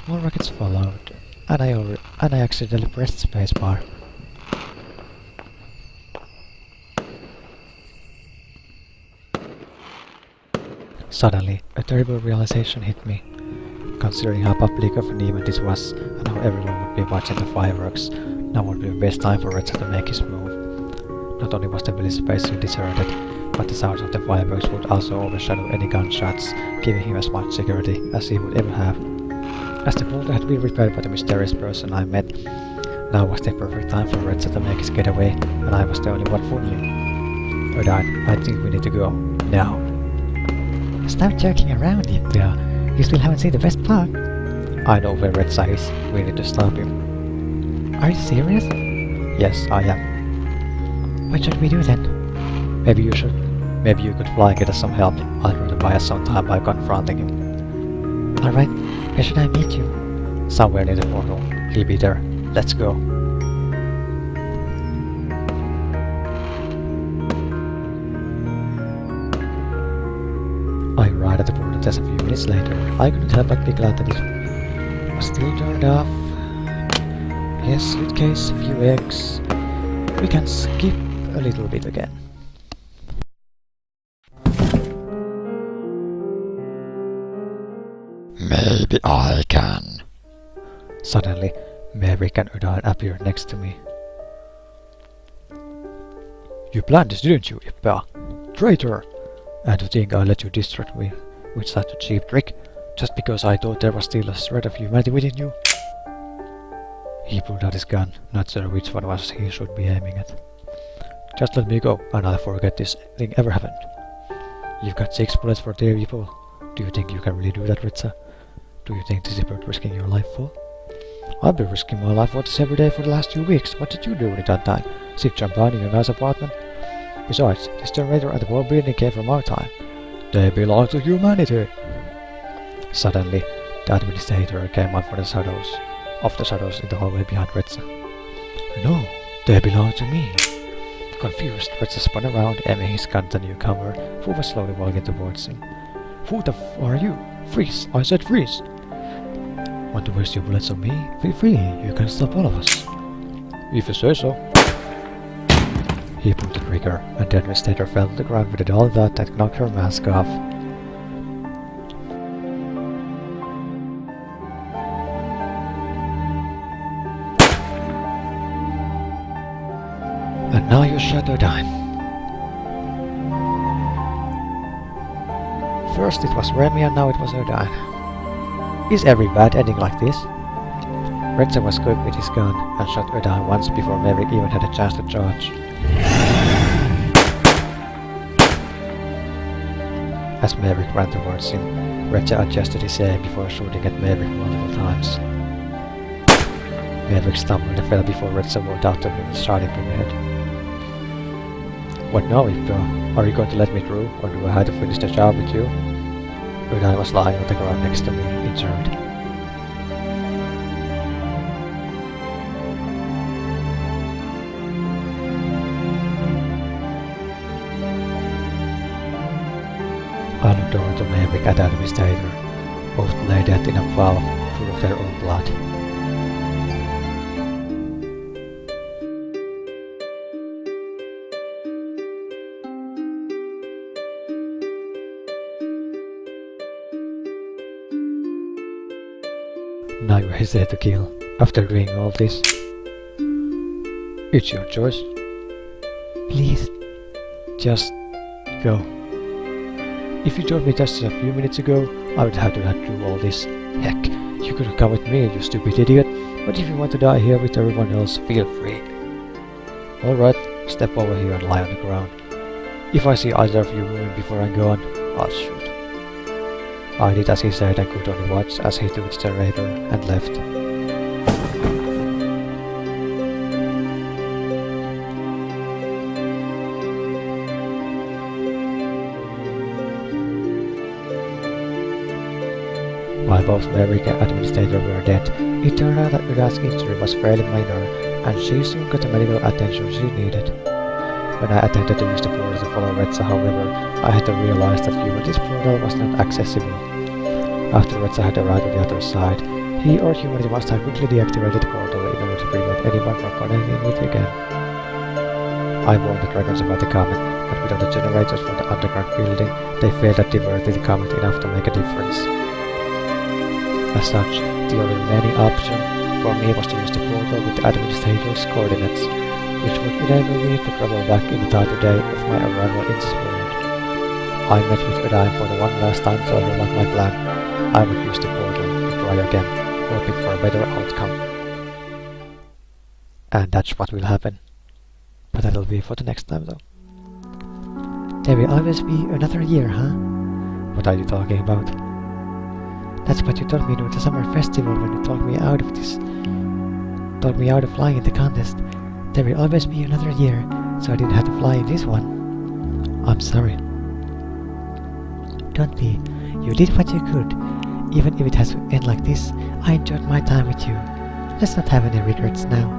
More rockets followed, and I accidentally pressed spacebar. Suddenly, a terrible realization hit me. Considering how public of an event this was, and how everyone would be watching the fireworks, now would be the best time for Retsa to make his move. Not only was the village basically deserted, but the sounds of the fireworks would also overshadow any gunshots, giving him as much security as he would ever have. As the boulder had been repaired by the mysterious person I met, now was the perfect time for Retsa to make his getaway, and I was the only one fooling. Adine, I think we need to go. Now. Stop joking around, Ippe. You still haven't seen the best part. I know where Retsa is. We need to stop him. Are you serious? Yes, I am. What should we do then? Maybe you should. Maybe you could fly and get us some help. I'll try to buy us some time by confronting him. Alright, where should I meet you? Somewhere near the portal. He'll be there. Let's go. I arrived at the portal just a few minutes later. I couldn't help but be glad that it was still turned off. Yes, suitcase, a few eggs. We can skip a little bit again. Maybe I can. Suddenly, Maverick and Adine appeared next to me. You planned this, didn't you, Ippe? Traitor! And to think I let you distract me with such a cheap trick, just because I thought there was still a shred of humanity within you? He pulled out his gun, not sure which one was he should be aiming at. Just let me go, and I'll forget this thing ever happened. You've got 6 bullets for 3 people. Do you think you can really do that, Retsa? Do you think this is worth risking your life for? I've been risking my life for this every day for the last 2 weeks. What did you do during that time? Sit champagne in your nice apartment? Besides, this generator and the whole building came from our time. They belong to humanity. Suddenly, the administrator came out from the shadows, in the hallway behind Retsa. No, they belong to me. Confused, Retsa spun around, aiming his gun at the newcomer, who was slowly walking towards him. Who the f are you? Freeze! I said freeze! Want to waste your bullets on me? Feel free, you can stop all of us. If you say so. He pulled the trigger, and the administrator fell to the ground with a dull thud that knocked her mask off. And now you shut Adine. First it was Remy and now it was Adine. Is every bad ending like this? Retsa was quick with his gun and shot Adine once before Maverick even had a chance to charge. As Maverick ran towards him, Retsa adjusted his aim before shooting at Maverick multiple times. Maverick stumbled and fell before Retsa walked out to him, shouting from ahead. What now, Ippe? Are you going to let me through, or do I have to finish the job with you? Adine was lying on the ground next to me, injured. I looked over to Maverick and Administrator. Both lay dead in a valve full of their own blood. Now you hesitate to kill, after doing all this. It's your choice. Please, Just go. If you told me just a few minutes ago, I would have to have do all this. Heck, you could have come with me, you stupid idiot. But if you want to die here with everyone else, feel free. Alright, step over here and lie on the ground. If I see either of you moving before I'm gone, I'll shoot. I did as he said and could only watch as he took the generator and left. While both Maverick and Administrator were dead, it turned out that Uda's injury was fairly minor, and she soon got the medical attention she needed. When I attempted to use the portal to follow Retsa, however, I had to realize that humanity's portal was not accessible. After Retsa had arrived on the other side, he or humanity must have quickly deactivated the portal in order to prevent anyone from connecting with it again. I warned the dragons about the comet, and without the generators from the underground building, they failed at diverting the comet enough to make a difference. As such, the only remaining option for me was to use the portal with the Administrator's coordinates, which would enable me to travel back in the time today of my arrival in this world. I met with Adine for the one last time to overlook my plan. I would use the portal to try again, hoping for a better outcome. And that's what will happen. But that'll be for the next time though. there will always be another year, huh? What are you talking about? That's what you told me during the summer festival when you talked me out of this. Talked me out of flying in the contest. There will always be another year, so I didn't have to fly in this one. I'm sorry. Don't be. You did what you could. Even if it has to end like this, I enjoyed my time with you. Let's not have any regrets now.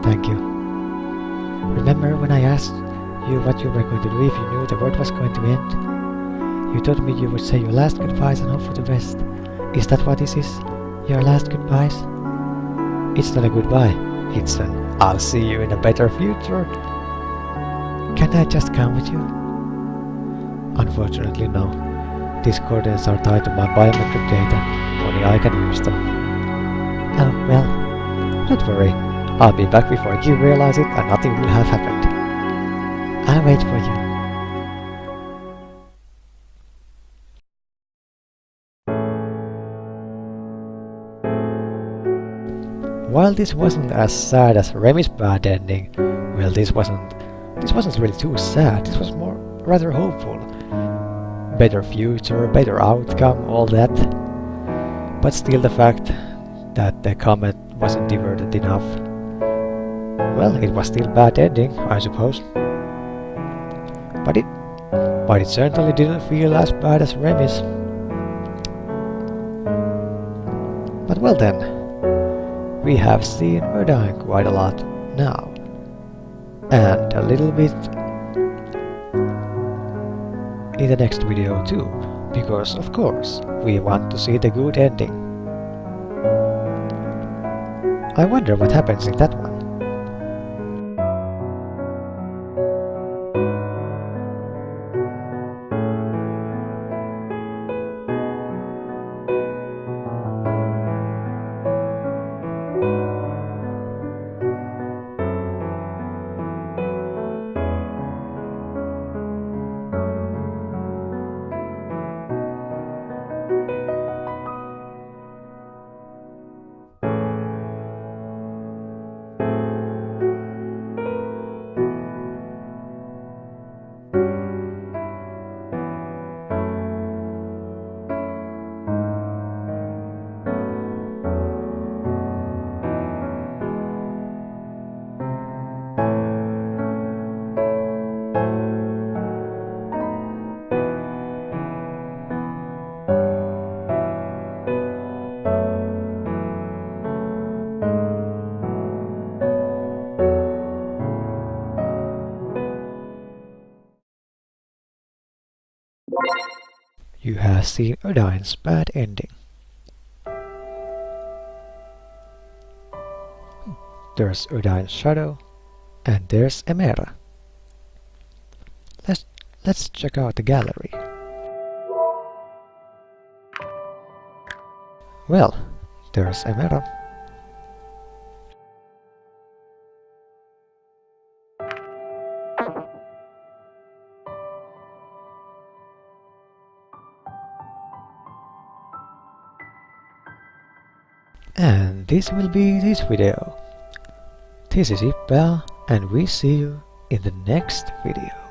Thank you. Remember when I asked you what you were going to do if you knew the world was going to end? You told me you would say your last goodbyes and hope for the best. Is that what this is? Your last goodbyes? It's not a goodbye. It's an I'll see you in a better future. Can't I just come with you? Unfortunately, no. These coordinates are tied to my biometric data. Only I can use them. Oh, well. Don't worry. I'll be back before you realize it and nothing will have happened. I'll wait for you. While this wasn't as sad as Remy's bad ending, well, this wasn't really too sad. This was more rather hopeful. Better future, better outcome, all that. But still the fact that the comet wasn't diverted enough. Well, it was still bad ending, I suppose. But it certainly didn't feel as bad as Remy's. But well then. We have seen Adine quite a lot now, and a little bit in the next video too, because of course we want to see the good ending. I wonder what happens in that one. You have seen Adine's bad ending. There's Adine's shadow, and there's Emera. Let's check out the gallery. Well, there's Emera. And this will be this video. This is Ippe, and we see you in the next video.